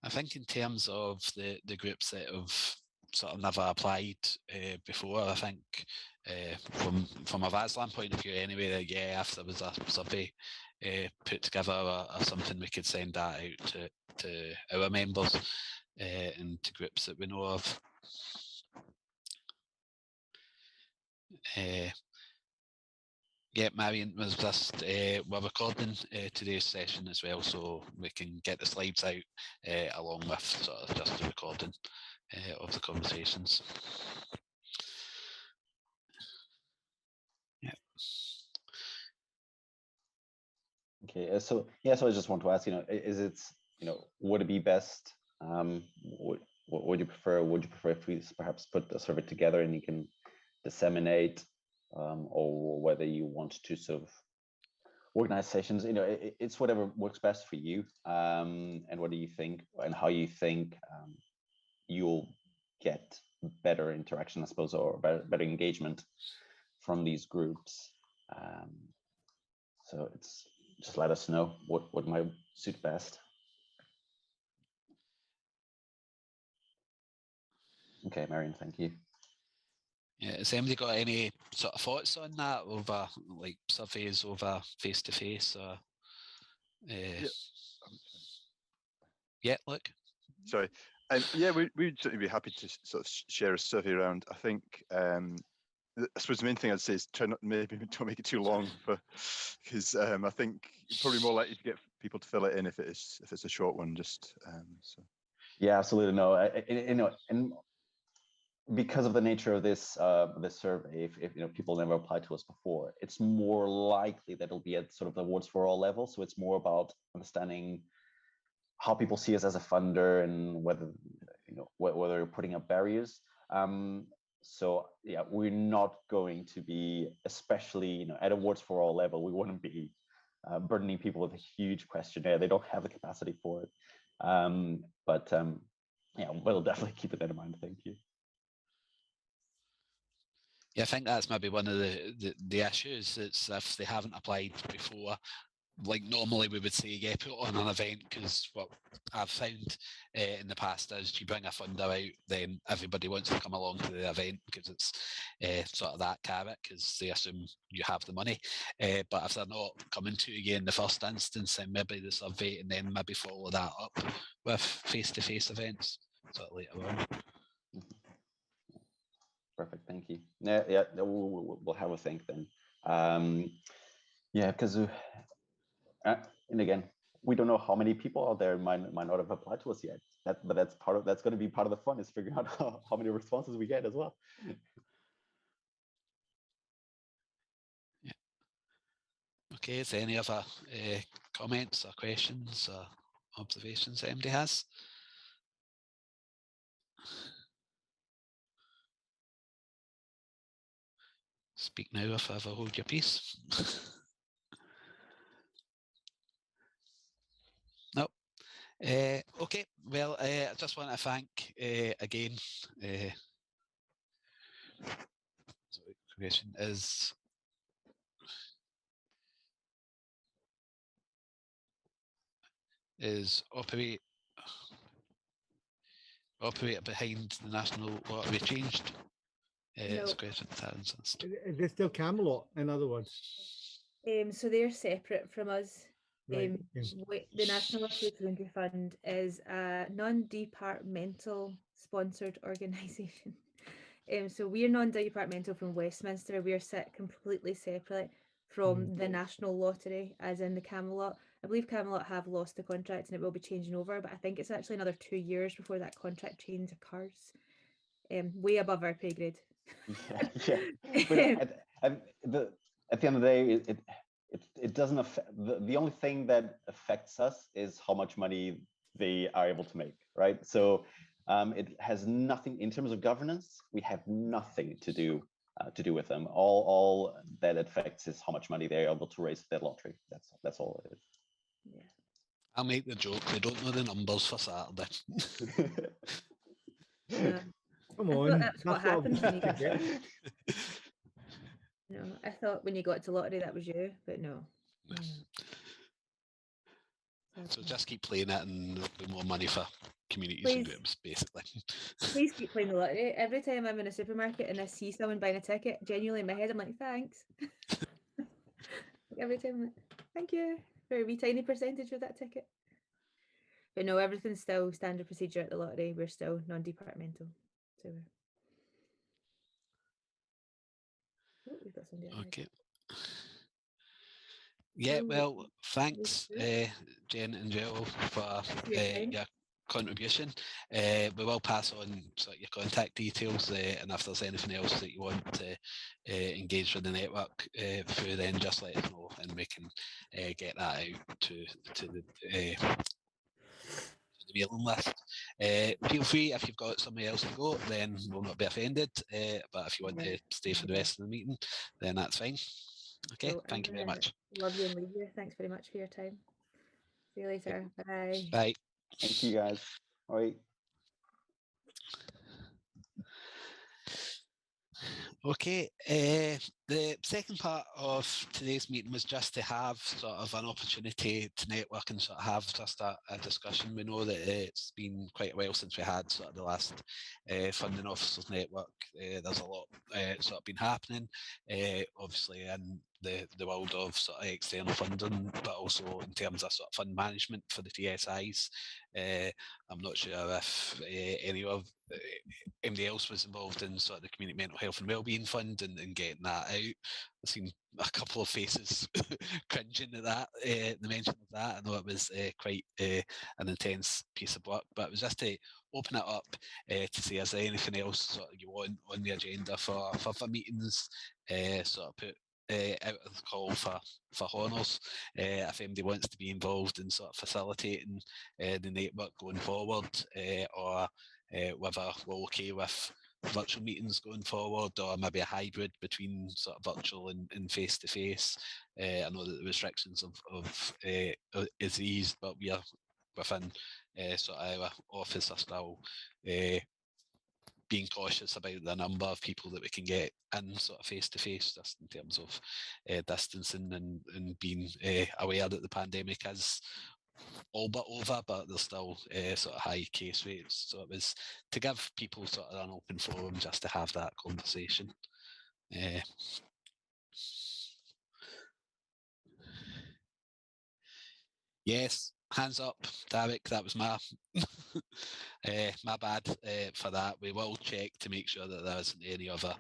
I think in terms of the groups that have sort of never applied before, I think from a VASLAN point of view anyway, if there was a survey put together or something, we could send that out to our members and to groups that we know of. Marion was just we're recording today's session as well, so we can get the slides out along with sort of just the recording of the conversations. Okay, so I just want to ask, is it, would it be best? What would you prefer? Would you prefer if we perhaps put the survey together and you can disseminate, or whether you want to sort of organize sessions? It's whatever works best for you, and what do you think, and how you think you'll get better interaction, I suppose, or better engagement from these groups. So it's just let us know what might suit best. Okay, Marion, thank you. Yeah, has anybody got any sort of thoughts on that, over like surveys over face-to-face, or look. Sorry. We'd certainly be happy to sort of share a survey around. I think I suppose the main thing I'd say is try not maybe don't make it too long, because I think you're probably more likely to get people to fill it in if it's a short one. Just so. Yeah, absolutely. No, and because of the nature of this survey, if people never applied to us before, it's more likely that it'll be at sort of the awards for all levels. So it's more about understanding how people see us as a funder and whether we're putting up barriers. So yeah, we're not going to be, especially at awards for all level, we wouldn't be burdening people with a huge questionnaire. They don't have the capacity for it. But we'll definitely keep that in mind. Thank you. Yeah, I think that's maybe one of the issues. It's if they haven't applied before, like normally we would say, put on an event, because what I've found in the past is you bring a funder out, then everybody wants to come along to the event because it's sort of that carrot, because they assume you have the money. But if they're not coming to you in the first instance, then maybe the survey, and then maybe follow that up with face-to-face events sort of later on. Perfect, thank you. Yeah, we'll have a think then. Because and again, we don't know how many people out there might not have applied to us yet. But that's going to be part of the fun, is figuring out how many responses we get as well. Yeah. Okay, is there any other comments or questions or observations that anybody has? Speak now or forever hold your peace. No. Okay, well, I just want to thank again. Sorry, question is operate operator behind the National Lottery changed? It's No. question Taryn's asked. Is it still Camelot, in other words? So they're separate from us. Right. Okay. The National Lottery Philanthropy Fund is a non-departmental sponsored organisation. So we're non-departmental from Westminster. We're set completely separate from the National Lottery, as in the Camelot. I believe Camelot have lost the contract and it will be changing over, but I think it's actually another 2 years before that contract change occurs. Way above our pay grade. Yeah. But at the end of the day, it doesn't affect, the only thing that affects us is how much money they are able to make, right? So it has nothing, in terms of governance, we have nothing to do with them. All that affects is how much money they're able to raise their lottery. That's all it is. Yeah. I'll make the joke. They don't know the numbers for Saturday. Come I on. thought that's what I happened when you wanted to got get. No, I thought when you got to lottery that was you, but no. So just keep playing it and there'll be more money for communities and Please. groups, basically. Please keep playing the lottery. Every time I'm in a supermarket and I see someone buying a ticket, genuinely in my head I'm like, thanks. Every time I'm like, thank you for a wee tiny percentage of that ticket. But no, everything's still standard procedure at the lottery. We're still non-departmental. So we've got somebody else. Okay. Yeah, So, well, thanks, good. Jen and Joel, for your time. your contribution. We will pass on sort of your contact details, and if there's anything else that you want to engage with the network through, then just let us know, and we can get that out to the mailing list. Feel free, if you've got somewhere else to go, then we'll not be offended. But if you want to stay for the rest of the meeting, then that's fine. Okay, So thank you very much. Love you and leave you. Thanks very much for your time. See you later. Bye. Bye. Thank you, guys. All right. Okay, the second part of today's meeting was just to have sort of an opportunity to network and sort of have just a discussion. We know that it's been quite a while since we had sort of the last funding officers network. There's a lot sort of been happening, obviously in the world of sort of external funding, but also in terms of sort of fund management for the TSIs. I'm not sure if anybody else was involved in sort of the Community Mental Health and Wellbeing Fund and getting that out. I've seen a couple of faces cringing at that, the mention of that. I know it was quite an intense piece of work, but it was just to open it up to see is there anything else sort of you want on the agenda for meetings, sort of put out of the call for honours, if anybody wants to be involved in sort of facilitating the network going forward, or whether we're okay with virtual meetings going forward, or maybe a hybrid between sort of virtual and face-to-face. I know that the restrictions of is eased, but we are within sort of our office are still being cautious about the number of people that we can get in sort of face-to-face, just in terms of distancing and being aware that the pandemic is all but over, but there's still sort of high case rates. So it was to give people sort of an open forum just to have that conversation. Yes, hands up, Derek, that was my my bad for that. We will check to make sure that there isn't any other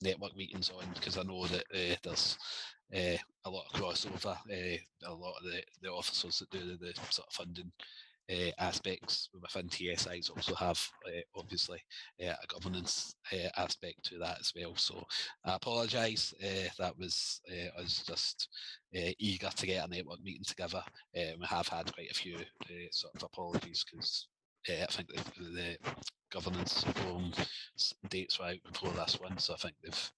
network meetings on, because I know that there's a lot of crossover. A lot of the officers that do the sort of funding aspects within TSIs also have obviously a governance aspect to that as well. So I apologise. That was us just eager to get a network meeting together. We have had quite a few sort of apologies, because I think the governance forum dates were out before this one, so I think they've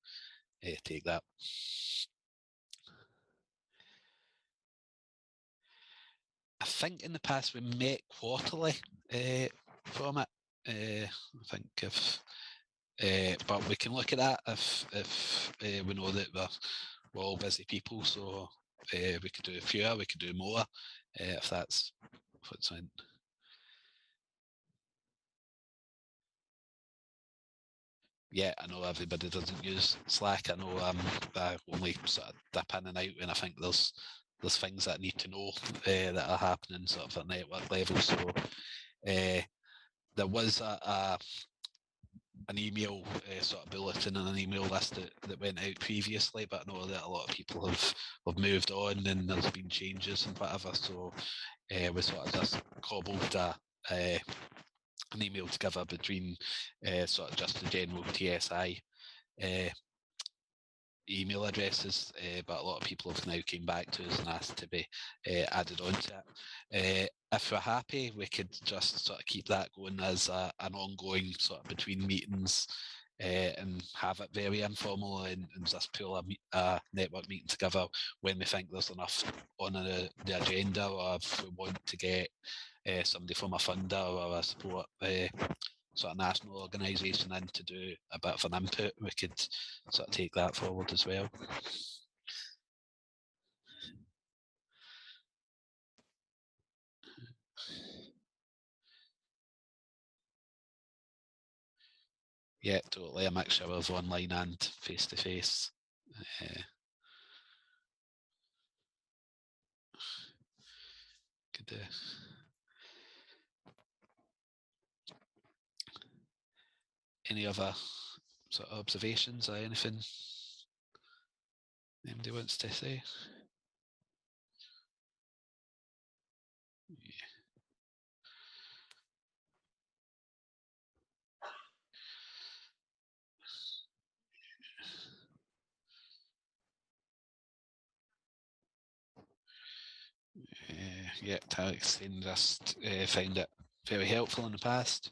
take that. I think in the past we met quarterly from it. I think but we can look at that if we know that we're all busy people, so we could do fewer, we could do more, if that's what's in. yeah, I know everybody doesn't use Slack. I know I only sort of dip in and out when I think there's things that I need to know that are happening sort of at network level. So there was an email sort of bulletin and an email list that went out previously, but I know that a lot of people have moved on and there's been changes and whatever. So we sort of just cobbled an email together between sort of just the general TSI email addresses, but a lot of people have now came back to us and asked to be added onto it. If we're happy, we could just sort of keep that going as an ongoing sort of between meetings and have it very informal and just pull a network meeting together when we think there's enough on the agenda, or if we want to get somebody from a funder or a support sort of national organisation in to do a bit of an input, we could sort of take that forward as well. Yeah, totally a mixture of online and face-to-face. Could any other sort of observations or anything anybody wants to say? Yeah, Tarek's saying just found it very helpful in the past.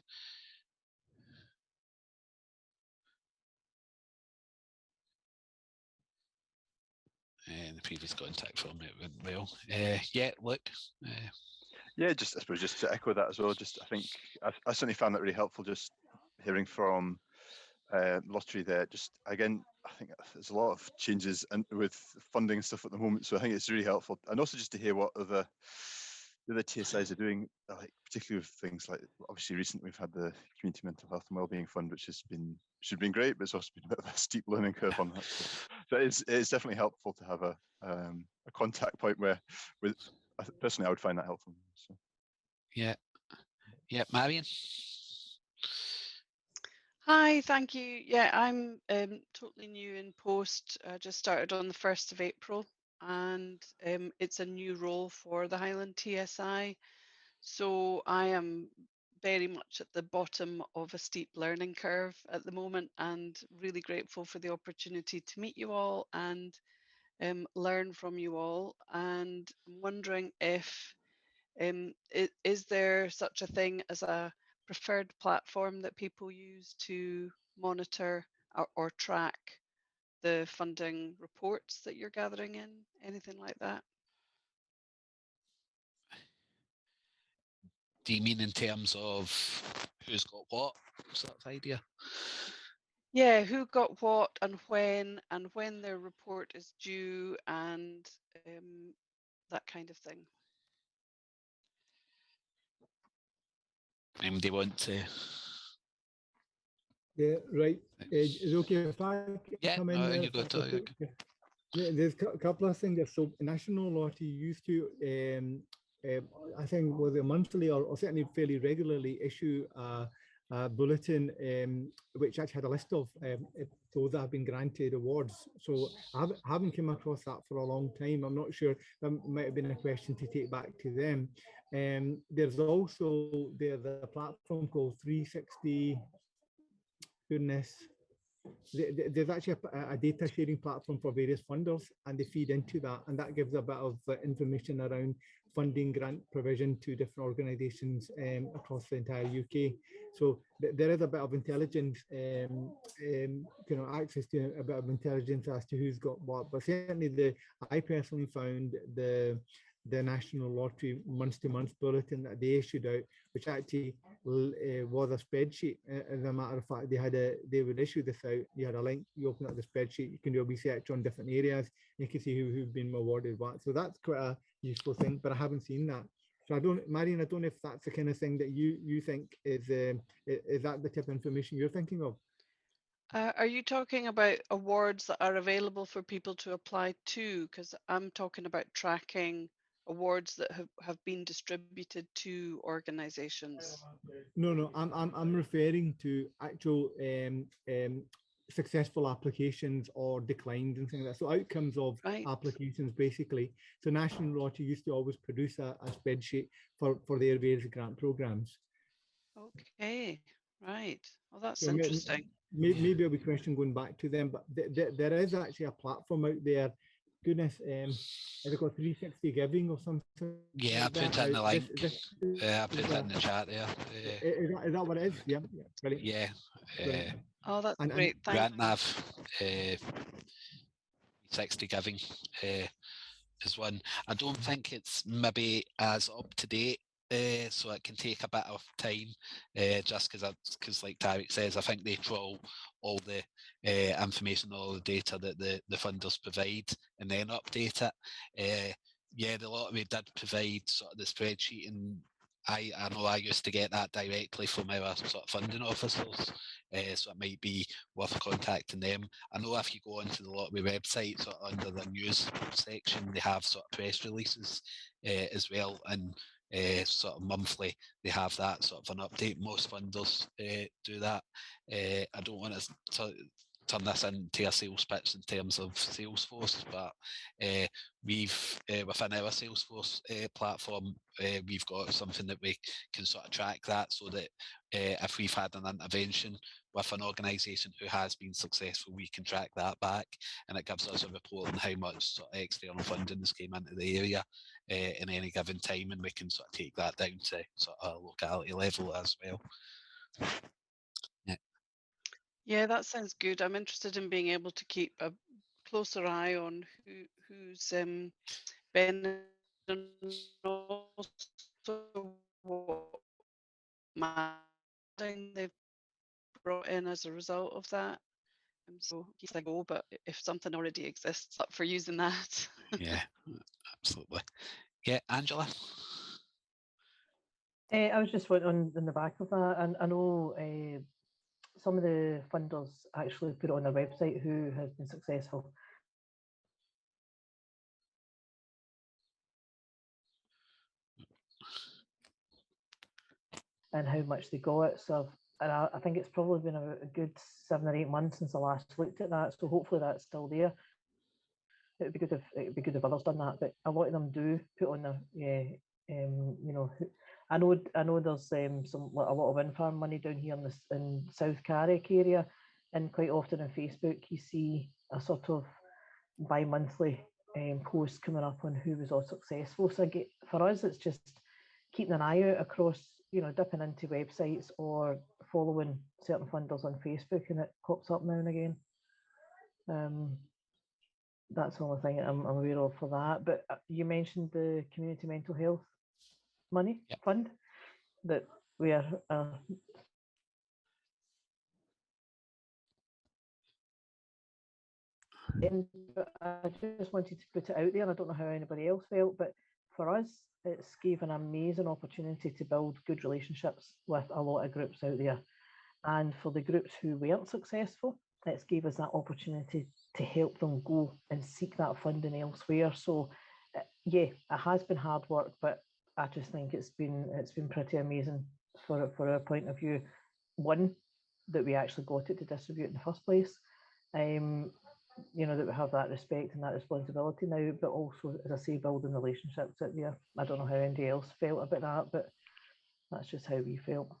And the previous contact from it went well. Yeah, look. Yeah, just I suppose just to echo that as well. Just I think I certainly found that really helpful. Just hearing from lottery there. Just again, I think there's a lot of changes and with funding and stuff at the moment. So I think it's really helpful, and also just to hear what the other TSIs are doing, like particularly with things like obviously recently we've had the Community Mental Health and Wellbeing Fund, which has been great, but it's also been a bit of a steep learning curve on that. So it's definitely helpful to have a contact point where, with personally, I would find that helpful. So. Yeah, Marion. Hi, thank you. Yeah, I'm totally new in post. I just started on the 1st of April, and it's a new role for the Highland TSI. So I am very much at the bottom of a steep learning curve at the moment, and really grateful for the opportunity to meet you all and learn from you all. And I'm wondering if is there such a thing as a preferred platform that people use to monitor or track the funding reports that you're gathering in? Anything like that? Do you mean in terms of who's got what sort of idea? Yeah, who got what and when their report is due, and that kind of thing. Anybody want to? Yeah, right. Is it okay if I Yeah, come in no, there? you go to it. Yeah, there's a couple of things. So National Lottery used to, I think, was it monthly or certainly fairly regularly issue a bulletin which actually had a list of those that have been granted awards. So I haven't come across that for a long time. I'm not sure. That might have been a question to take back to them. There's also the platform called 360. Goodness. There's actually a data sharing platform for various funders, and they feed into that, and that gives a bit of information around funding grant provision to different organisations across the entire UK. So there is a bit of intelligence, access to a bit of intelligence as to who's got what. But certainly, I personally found the National Lottery month-to-month bulletin that they issued out, which actually was a spreadsheet. As a matter of fact, they would issue this out. You had a link, you open up the spreadsheet, you can do a research on different areas, you can see who's been awarded what. So that's quite a useful thing, but I haven't seen that. So Marion, I don't know if that's the kind of thing that you think is that the type of information you're thinking of? Are you talking about awards that are available for people to apply to? Because I'm talking about tracking awards that have been distributed to organizations. No, I'm referring to actual successful applications or declines and things like that. So outcomes of Right. applications, basically. So National Lottery used to always produce a spreadsheet for their various grant programs. Okay, right. Well, that's So interesting. maybe a wee question going back to them, but there is actually a platform out there. Goodness, is it called 360 Giving or something? Yeah, like I put that? it in the Now, link. I put is it in the chat there. is that what it is? Yeah, yeah, brilliant. Yeah. Brilliant. Oh, that's And great. Thank Grant Nav, 60 Giving is one. I don't think it's maybe as up to date, so it can take a bit of time, just because like Tarek says, I think they pull all the information, all the data that the funders provide, and then update it. Yeah, the lottery did provide sort of the spreadsheet, and I know I used to get that directly from our sort of funding officers, so it might be worth contacting them. I know if you go onto the lottery website, sort of under the news section, they have sort of press releases as well, and sort of monthly they have that sort of an update. Most funders do that. I don't want to turn this into a sales pitch in terms of Salesforce, but we've within our Salesforce platform, we've got something that we can sort of track that, so that if we've had an intervention with an organisation who has been successful, we can track that back, and it gives us a report on how much sort of external funding has came into the area in any given time, and we can sort of take that down to sort of locality level as well. Yeah, that sounds good. I'm interested in being able to keep a closer eye on who's benefiting and also what marketing they've brought in as a result of that. So yes, I go, but if something already exists, up for using that. Yeah, absolutely. Yeah, Angela. I was just wondering on the back of that, and I know some of the funders actually put it on their website who has been successful. And how much they got. So, and I think it's probably been a good 7 or 8 months since I last looked at that. So hopefully that's still there. It'd be good if others done that, but a lot of them do put on their you know. I know there's some a lot of wind farm money down here in South Carrick area, and quite often on Facebook you see a sort of bi-monthly post coming up on who was all successful. So for us, it's just keeping an eye out across, dipping into websites or following certain funders on Facebook, and it pops up now and again. That's the only thing I'm aware of for that. But you mentioned the community mental health money fund that we are. I just wanted to put it out there, and I don't know how anybody else felt, but for us, it's gave an amazing opportunity to build good relationships with a lot of groups out there. And for the groups who weren't successful, it's gave us that opportunity to help them go and seek that funding elsewhere. So yeah, it has been hard work, but I just think it's been pretty amazing for our point of view. One, that we actually got it to distribute in the first place. That we have that respect and that responsibility now, but also, as I say, building relationships out there. I don't know how anybody else felt about that, but that's just how we felt.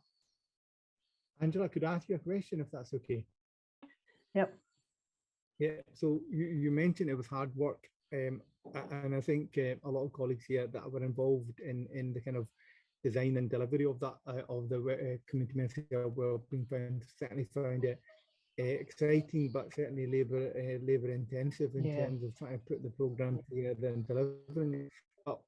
Angela, could I ask you a question if that's okay? Yep. Yeah, so you mentioned it was hard work, and I think a lot of colleagues here that were involved in the kind of design and delivery of that of the community mental wellbeing fund certainly found it exciting, but certainly labor intensive in terms of trying to put the program together and delivering it. But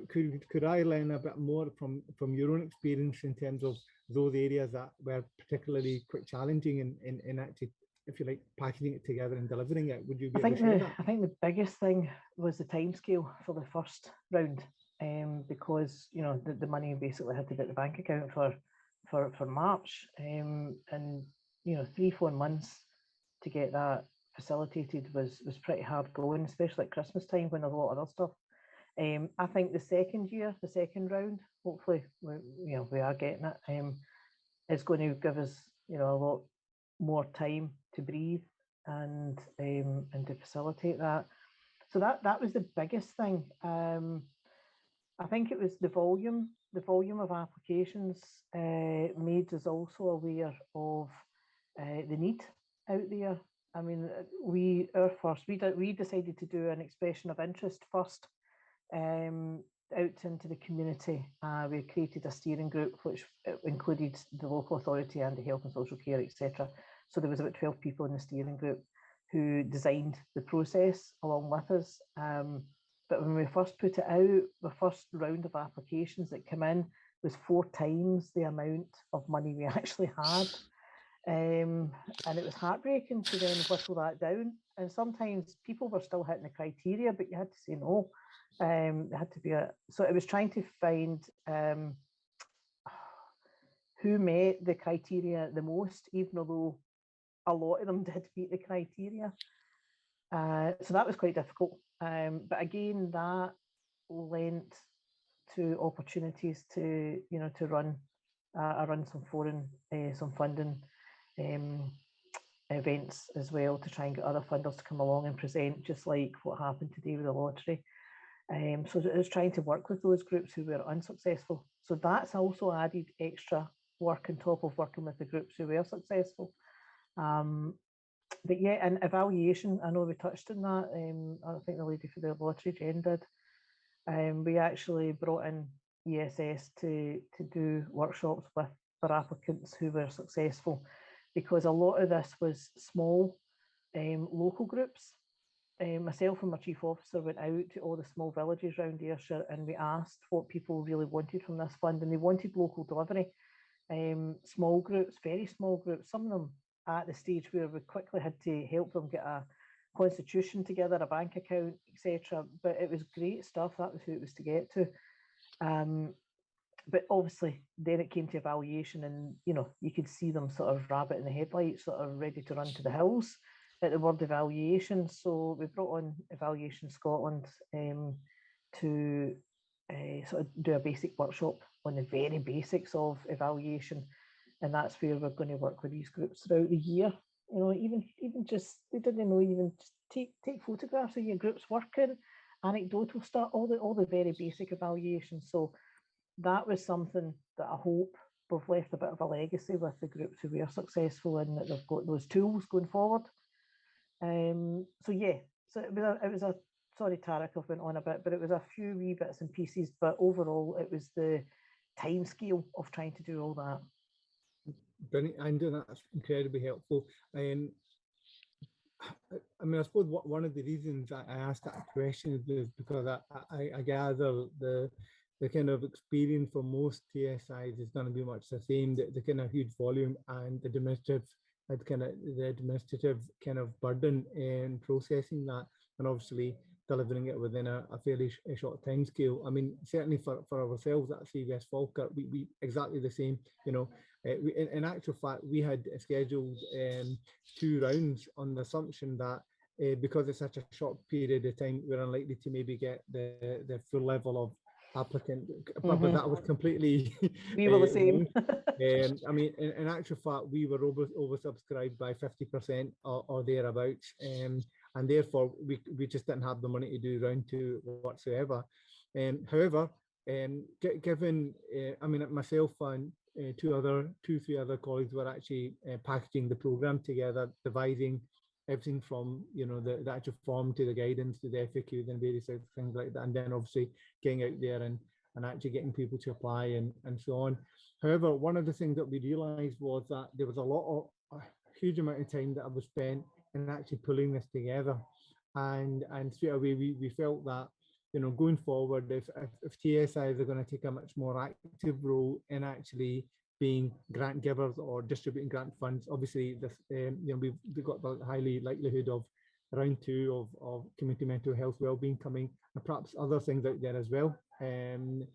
could I learn a bit more from your own experience in terms of those areas that were particularly quite challenging in actually, if you like, packaging it together and delivering it? Would you be able to share that? I think the biggest thing was the timescale for the first round, because the money basically had to hit the bank account for March, and 3-4 months to get that facilitated was pretty hard going, especially at Christmas time when there's a lot of other stuff. I think the second round, hopefully we are getting it, is going to give us a lot more time to breathe and to facilitate that. So that was the biggest thing. I think it was the volume of applications made us also aware of the need out there. I mean, we decided to do an expression of interest first out into the community. We created a steering group which included the local authority and the health and social care, etc. So there was about 12 people in the steering group who designed the process along with us. But when we first put it out, the first round of applications that came in was 4 times the amount of money we actually had. And it was heartbreaking to then whittle that down. And sometimes people were still hitting the criteria, but you had to say no. It had to be so it was trying to find who met the criteria the most, even though a lot of them did meet the criteria. So that was quite difficult. But again, that lent to opportunities to run some foreign some funding events as well, to try and get other funders to come along and present, just like what happened today with the lottery. So it was trying to work with those groups who were unsuccessful. So that's also added extra work on top of working with the groups who were successful. But yeah, and evaluation, I know we touched on that. I think the lady for the lottery, Jen, did. We actually brought in ESS to do workshops with for applicants who were successful, because a lot of this was small local groups. Myself and my chief officer went out to all the small villages around Ayrshire, and we asked what people really wanted from this fund, and they wanted local delivery. Small groups, very small groups, some of them at the stage where we quickly had to help them get a constitution together, a bank account, etc. But it was great stuff. That was who it was to get to. But obviously then it came to evaluation, and you could see them sort of rabbit in the headlights, sort of ready to run to the hills at the word evaluation. So we brought on Evaluation Scotland to sort of do a basic workshop on the very basics of evaluation, and that's where we're going to work with these groups throughout the year. Even just, they didn't know, even just take photographs of your groups working, anecdotal stuff, all the very basic evaluations. So that was something that I hope we've left a bit of a legacy with the groups who were successful, and that they've got those tools going forward. So yeah, so it was a sorry, Tarek, I've went on a bit, but it was a few wee bits and pieces, but overall it was the time scale of trying to do all that. Brilliant, Andrew, that's incredibly helpful. I mean, I suppose one of the reasons I asked that question is because I gather the kind of experience for most TSIs is going to be much the same, the kind of huge volume and the administrative kind of burden in processing that, and obviously delivering it within a fairly short time scale. I mean, certainly for ourselves at CVS Falkirk, we exactly the same. In actual fact, we had scheduled 2 rounds on the assumption that because it's such a short period of time, we're unlikely to maybe get the full level of applicant, but that was completely we were the same. I mean, in actual fact, we were oversubscribed by 50% or thereabouts, and therefore we just didn't have the money to do round 2 whatsoever. However, given I mean, myself and 3 other colleagues were actually packaging the program together, devising everything from the actual form to the guidance to the FAQs and various things like that, and then obviously getting out there and actually getting people to apply and so on. However, one of the things that we realized was that there was a huge amount of time that was spent in actually pulling this together, and straight away we felt that going forward, if TSIs are going to take a much more active role in actually being grant givers or distributing grant funds, obviously this we've got the highly likelihood of round 2 of community mental health wellbeing coming, and perhaps other things out there as well. Then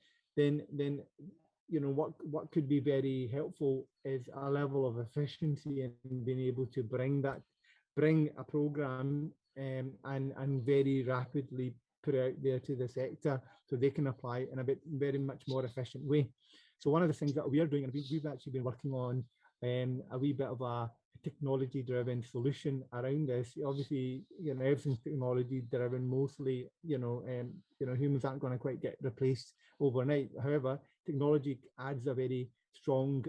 what could be very helpful is a level of efficiency in being able to bring that bring a program and very rapidly put out there to the sector so they can apply in a very much more efficient way. So one of the things that we are doing, and we've actually been working on a wee bit of a technology-driven solution around this. Obviously, everything's technology-driven mostly. Humans aren't going to quite get replaced overnight. However, technology adds a very strong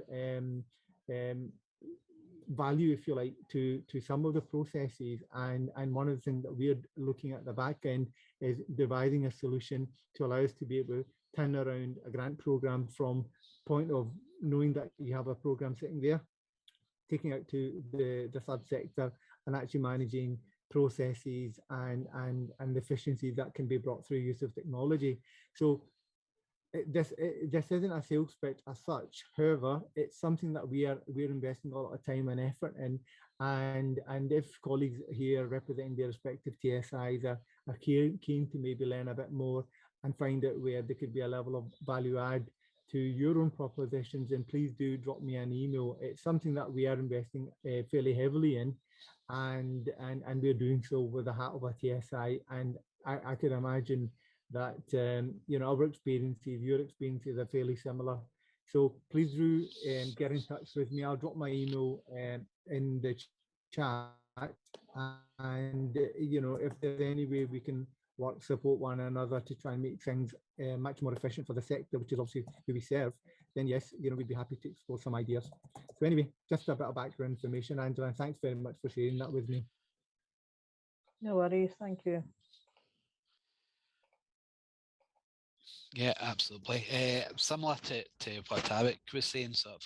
value, if you like, to some of the processes. And one of the things that we're looking at the back end is devising a solution to allow us to be able to turn around a grant program from point of knowing that you have a program sitting there, taking out to the third sector and actually managing processes and the efficiencies that can be brought through use of technology. So this isn't a sales pitch as such. However, it's something that we're investing a lot of time and effort in. And if colleagues here representing their respective TSIs are keen to maybe learn a bit more and find out where there could be a level of value add to your own propositions, then please do drop me an email. It's something that we are investing fairly heavily in, and we're doing so with the hat of a TSI. And I could imagine that our experiences, your experiences are fairly similar. So please do get in touch with me. I'll drop my email in the chat, and if there's any way we can support one another to try and make things much more efficient for the sector, which is obviously who we serve, then yes, we'd be happy to explore some ideas. So anyway, just a bit of background information, Angela, and thanks very much for sharing that with me. No worries, thank you. Yeah, absolutely. Similar to what Tarek was saying, sort of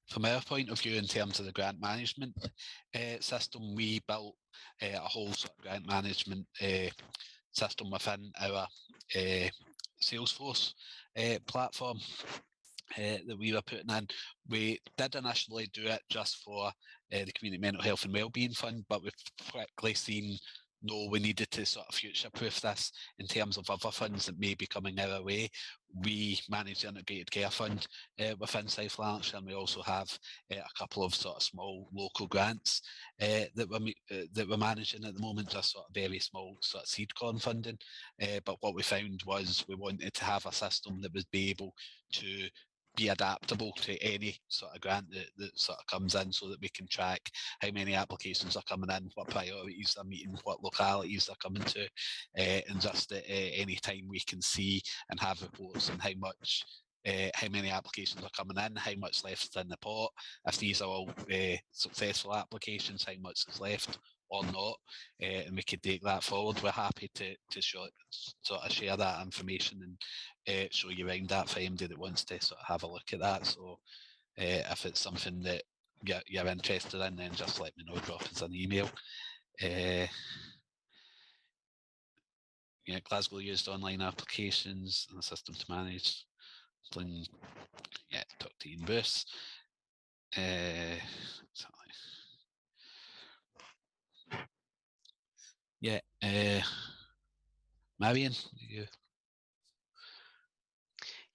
from our point of view in terms of the grant management system, we built a whole sort of grant management system within our Salesforce platform that we were putting in. We did initially do it just for the Community Mental Health and Wellbeing Fund, but we've quickly seen no, we needed to sort of future-proof this in terms of other funds that may be coming our way. We manage the Integrated Care Fund within South Lanarkshire, and we also have a couple of sort of small local grants that we're managing at the moment, just sort of very small sort of seed corn funding. But what we found was we wanted to have a system that would be able to be adaptable to any sort of grant that sort of comes in, so that we can track how many applications are coming in, what priorities they're meeting, what localities they're coming to, and just at any time we can see and have reports on how many applications are coming in, how much left is in the pot, if these are all successful applications, how much is left or not, and we could take that forward. We're happy to sort of share that information and show you around that for anybody that wants to sort of have a look at that. So if it's something that you're interested in, then just let me know, drop us an email. Glasgow used online applications and a system to manage. Talk to Ian Bruce. Marion, you.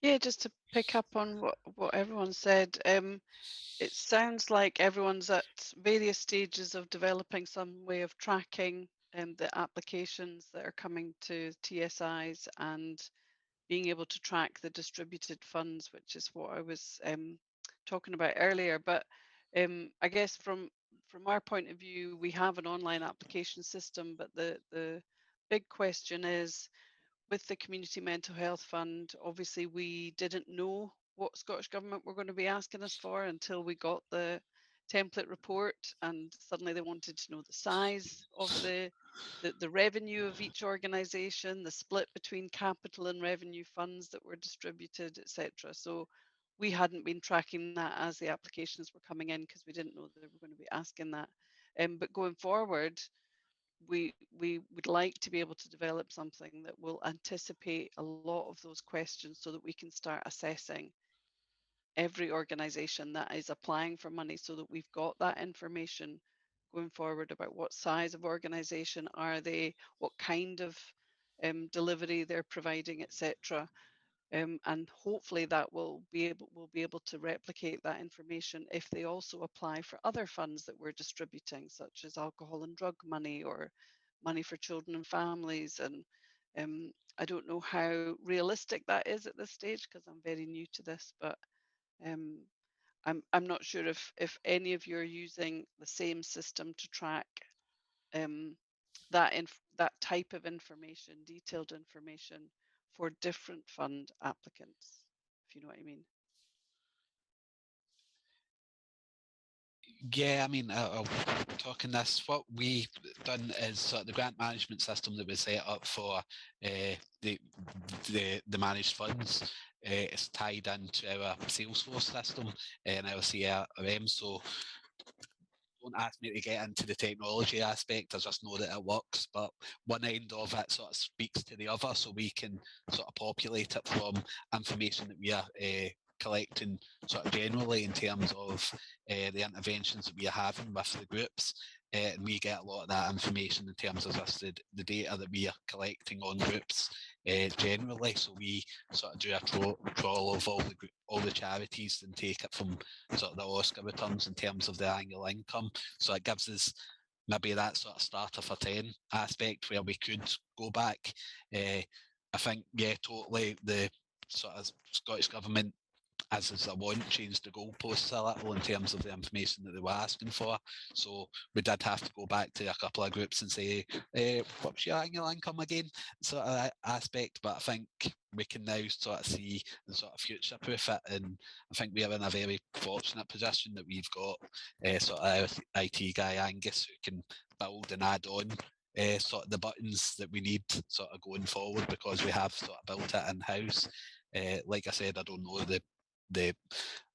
Yeah, just to pick up on what everyone said, it sounds like everyone's at various stages of developing some way of tracking the applications that are coming to TSIs and being able to track the distributed funds, which is what I was talking about earlier. But I guess from our point of view, we have an online application system, but the big question is, with the Community Mental Health Fund, obviously we didn't know what Scottish Government were going to be asking us for until we got the template report, and suddenly they wanted to know the size of the revenue of each organisation, the split between capital and revenue funds that were distributed, etc. So we hadn't been tracking that as the applications were coming in, because we didn't know they were going to be asking that. But going forward, we would like to be able to develop something that will anticipate a lot of those questions, so that we can start assessing every organisation that is applying for money, so that we've got that information going forward about what size of organisation are they, what kind of delivery they're providing, etc. And hopefully that we'll be able to replicate that information if they also apply for other funds that we're distributing, such as alcohol and drug money or money for children and families. And I don't know how realistic that is at this stage because I'm very new to this, but I'm not sure if any of you are using the same system to track that type of information, detailed information for different fund applicants, if you know what I mean. Yeah, I mean, I'll talking this. What we've done is sort of the grant management system that we set up for the managed funds. Is tied into our Salesforce system and our CRM. So don't ask me to get into the technology aspect. I just know that it works, but one end of it sort of speaks to the other, so we can sort of populate it from information that we are collecting sort of generally in terms of the interventions that we are having with the groups. And we get a lot of that information in terms of just the data that we are collecting on groups generally. So we sort of do a trawl of all the charities and take it from sort of the Oscar returns in terms of the annual income. So it gives us maybe that sort of starter for 10 aspect where we could go back. I think, yeah, totally the sort of Scottish Government, as I want, changed the goalposts a little in terms of the information that they were asking for. So we did have to go back to a couple of groups and say, what's your annual income again? Sort of aspect. But I think we can now sort of see and sort of future proof it. And I think we are in a very fortunate position that we've got sort of our IT guy Angus who can build and add on sort of the buttons that we need sort of going forward because we have sort of built it in-house. Like I said, I don't know the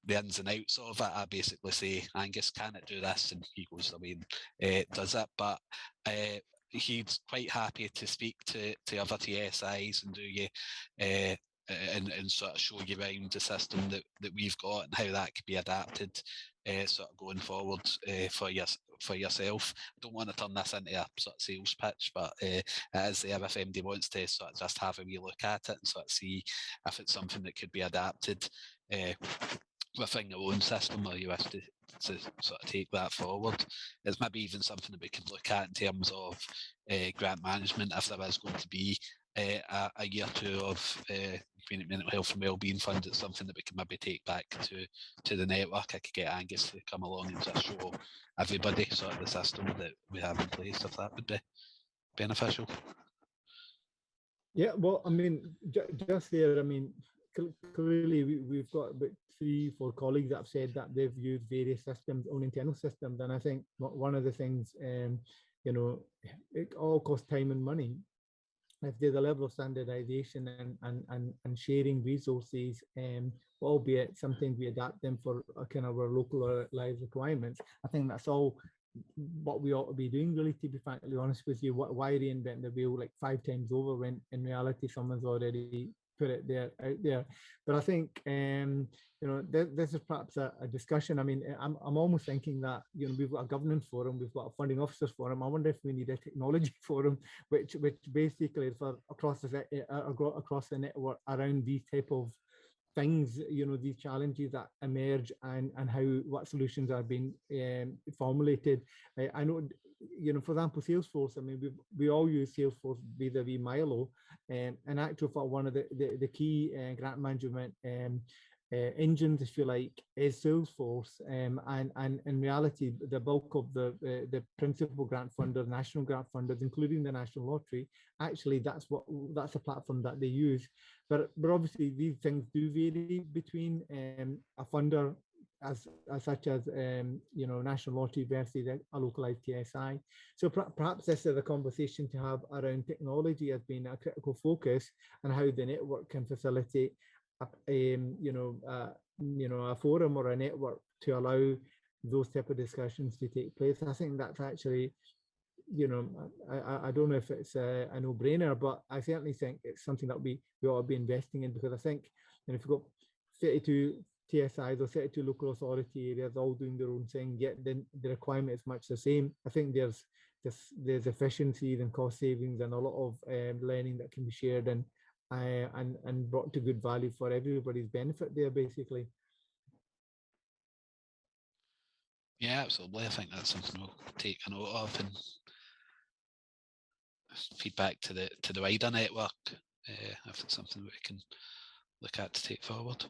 ins and outs of it. I basically say, Angus, can it do this? And he goes away and does it. But he's quite happy to speak to other TSIs and do you and sort of show you around the system that we've got and how that could be adapted sort of going forward for yourself. I don't want to turn this into a sort of sales pitch, but it is there if MD wants to sort of just have a wee look at it and sort of see if it's something that could be adapted within your own system, or you wish to sort of take that forward. It's maybe even something that we could look at in terms of grant management if there is going to be a year or two of Community Mental Health and Wellbeing Fund. It's something that we can maybe take back to the network. I could get Angus to come along and just show everybody sort of the system that we have in place, if that would be beneficial. Yeah, well, I mean, just there, I mean, clearly we've got about 3-4 colleagues that have said that they've used various systems, own internal systems, and I think one of the things, you know, it all costs time and money. If there's a level of standardization and sharing resources, albeit sometimes we adapt them for kind of our localized requirements, I think that's all what we ought to be doing, really, to be frankly honest with you. Why reinvent the wheel like 5 times over when in reality someone's already put it out there? But I think you know, this is perhaps a discussion. I mean, I'm almost thinking that, you know, we've got a governance forum, we've got a funding officers forum. I wonder if we need a technology forum, which basically is for across the network around these type of things, you know, these challenges that emerge and what solutions are being formulated. I know, you know, for example, Salesforce, I mean, we all use Salesforce vis-a-vis Milo, and in actual fact, one of the key grant management engines, if you like, is Salesforce, and in reality, the bulk of the principal grant funders, national grant funders, including the National Lottery, actually that's a platform that they use. But obviously these things do vary between a funder as such as you know, National Lottery versus a localized TSI. So perhaps this is a conversation to have around technology as being a critical focus and how the network can facilitate you know, a forum or a network to allow those type of discussions to take place. I think that's actually, you know, I don't know if it's a no-brainer, but I certainly think it's something that we ought to be investing in, because I think, you know, if you've got 32 TSIs or 32 local authority areas all doing their own thing, yet then the requirement is much the same, I think there's efficiencies and cost savings and a lot of learning that can be shared and and brought to good value for everybody's benefit there, basically. Yeah, absolutely. I think that's something we'll take a note of and feedback to the wider network if it's something we can look at to take forward.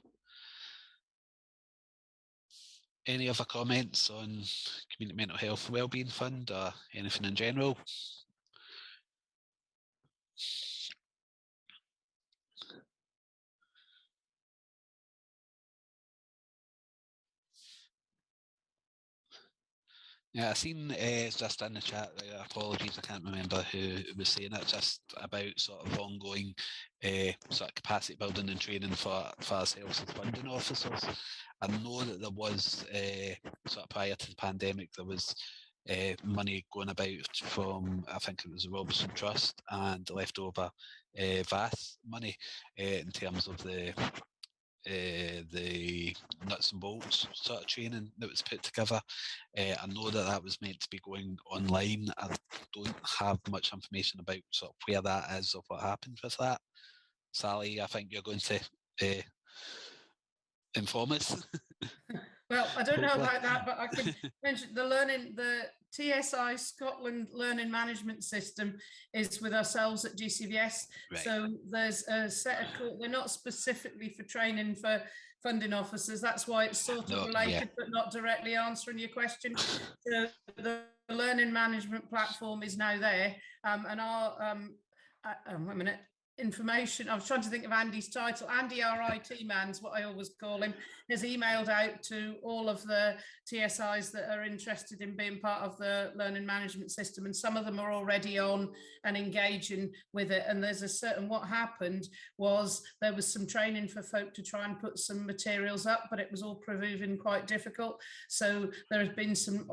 Any other comments on Community Mental Health and Wellbeing Fund or anything in general? Yeah, I seen just in the chat, apologies, I can't remember who was saying it, just about sort of ongoing sort of capacity building and training for ourselves as funding officers. I know that there was, sort of prior to the pandemic, there was money going about from, I think it was the Robertson Trust and leftover VAS money in terms of the nuts and bolts sort of training that was put together. I know that was meant to be going online. I don't have much information about sort of where that is or what happened with that. Sally, I think you're going to inform us. Well, I don't know Hopefully. about that, but I can mention the TSI Scotland Learning Management System is with ourselves at GCVS. Right. So there's a set of, they're not specifically for training for funding officers. That's why it's sort of related, but not directly answering your question. So the learning management platform is now there, and our wait a minute. Information, I was trying to think of Andy's title. Andy, our IT man's what I always call him, has emailed out to all of the TSIs that are interested in being part of the learning management system, and some of them are already on and engaging with it. And there's a certain, what happened was there was some training for folk to try and put some materials up, but it was all proving quite difficult. So there has been some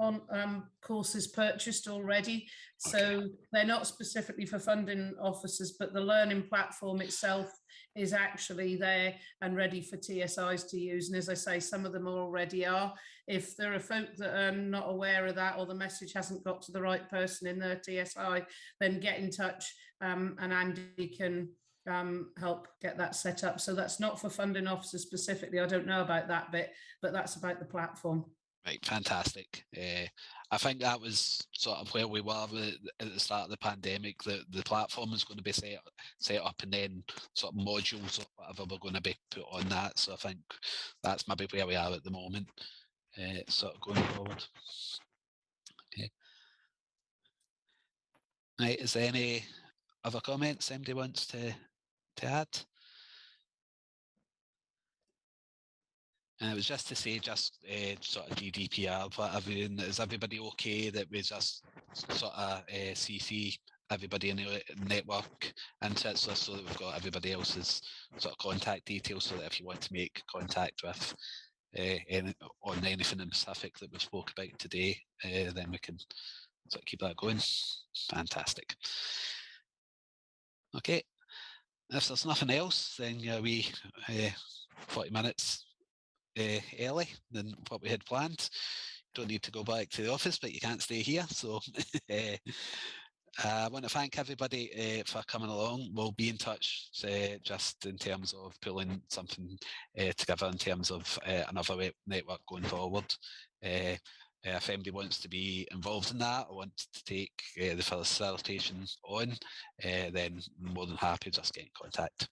courses purchased already. So they're not specifically for funding officers, but the learning platform itself is actually there and ready for TSIs to use. And as I say, some of them already are. If there are folk that are not aware of that, or the message hasn't got to the right person in their TSI, then get in touch and Andy can help get that set up. So that's not for funding officers specifically. I don't know about that bit, but that's about the platform. Right, fantastic. I think that was sort of where we were at the start of the pandemic. The platform is going to be set up, and then sort of modules or whatever we're going to be put on that. So I think that's maybe where we are at the moment, sort of going forward. Okay. Right, is there any other comments anybody wants to add? And it was just to say, just sort of GDPR, whatever, and is everybody okay that we just sort of CC everybody in the network into it, so that we've got everybody else's sort of contact details, so that if you want to make contact with on anything in specific that we spoke about today, then we can sort of keep that going. Fantastic. Okay, if there's nothing else, then we 40 minutes early than what we had planned. Don't need to go back to the office, but you can't stay here. So I want to thank everybody for coming along. We'll be in touch just in terms of pulling something together in terms of another network going forward. If anybody wants to be involved in that or wants to take the facilitation on, then I'm more than happy, just get in contact.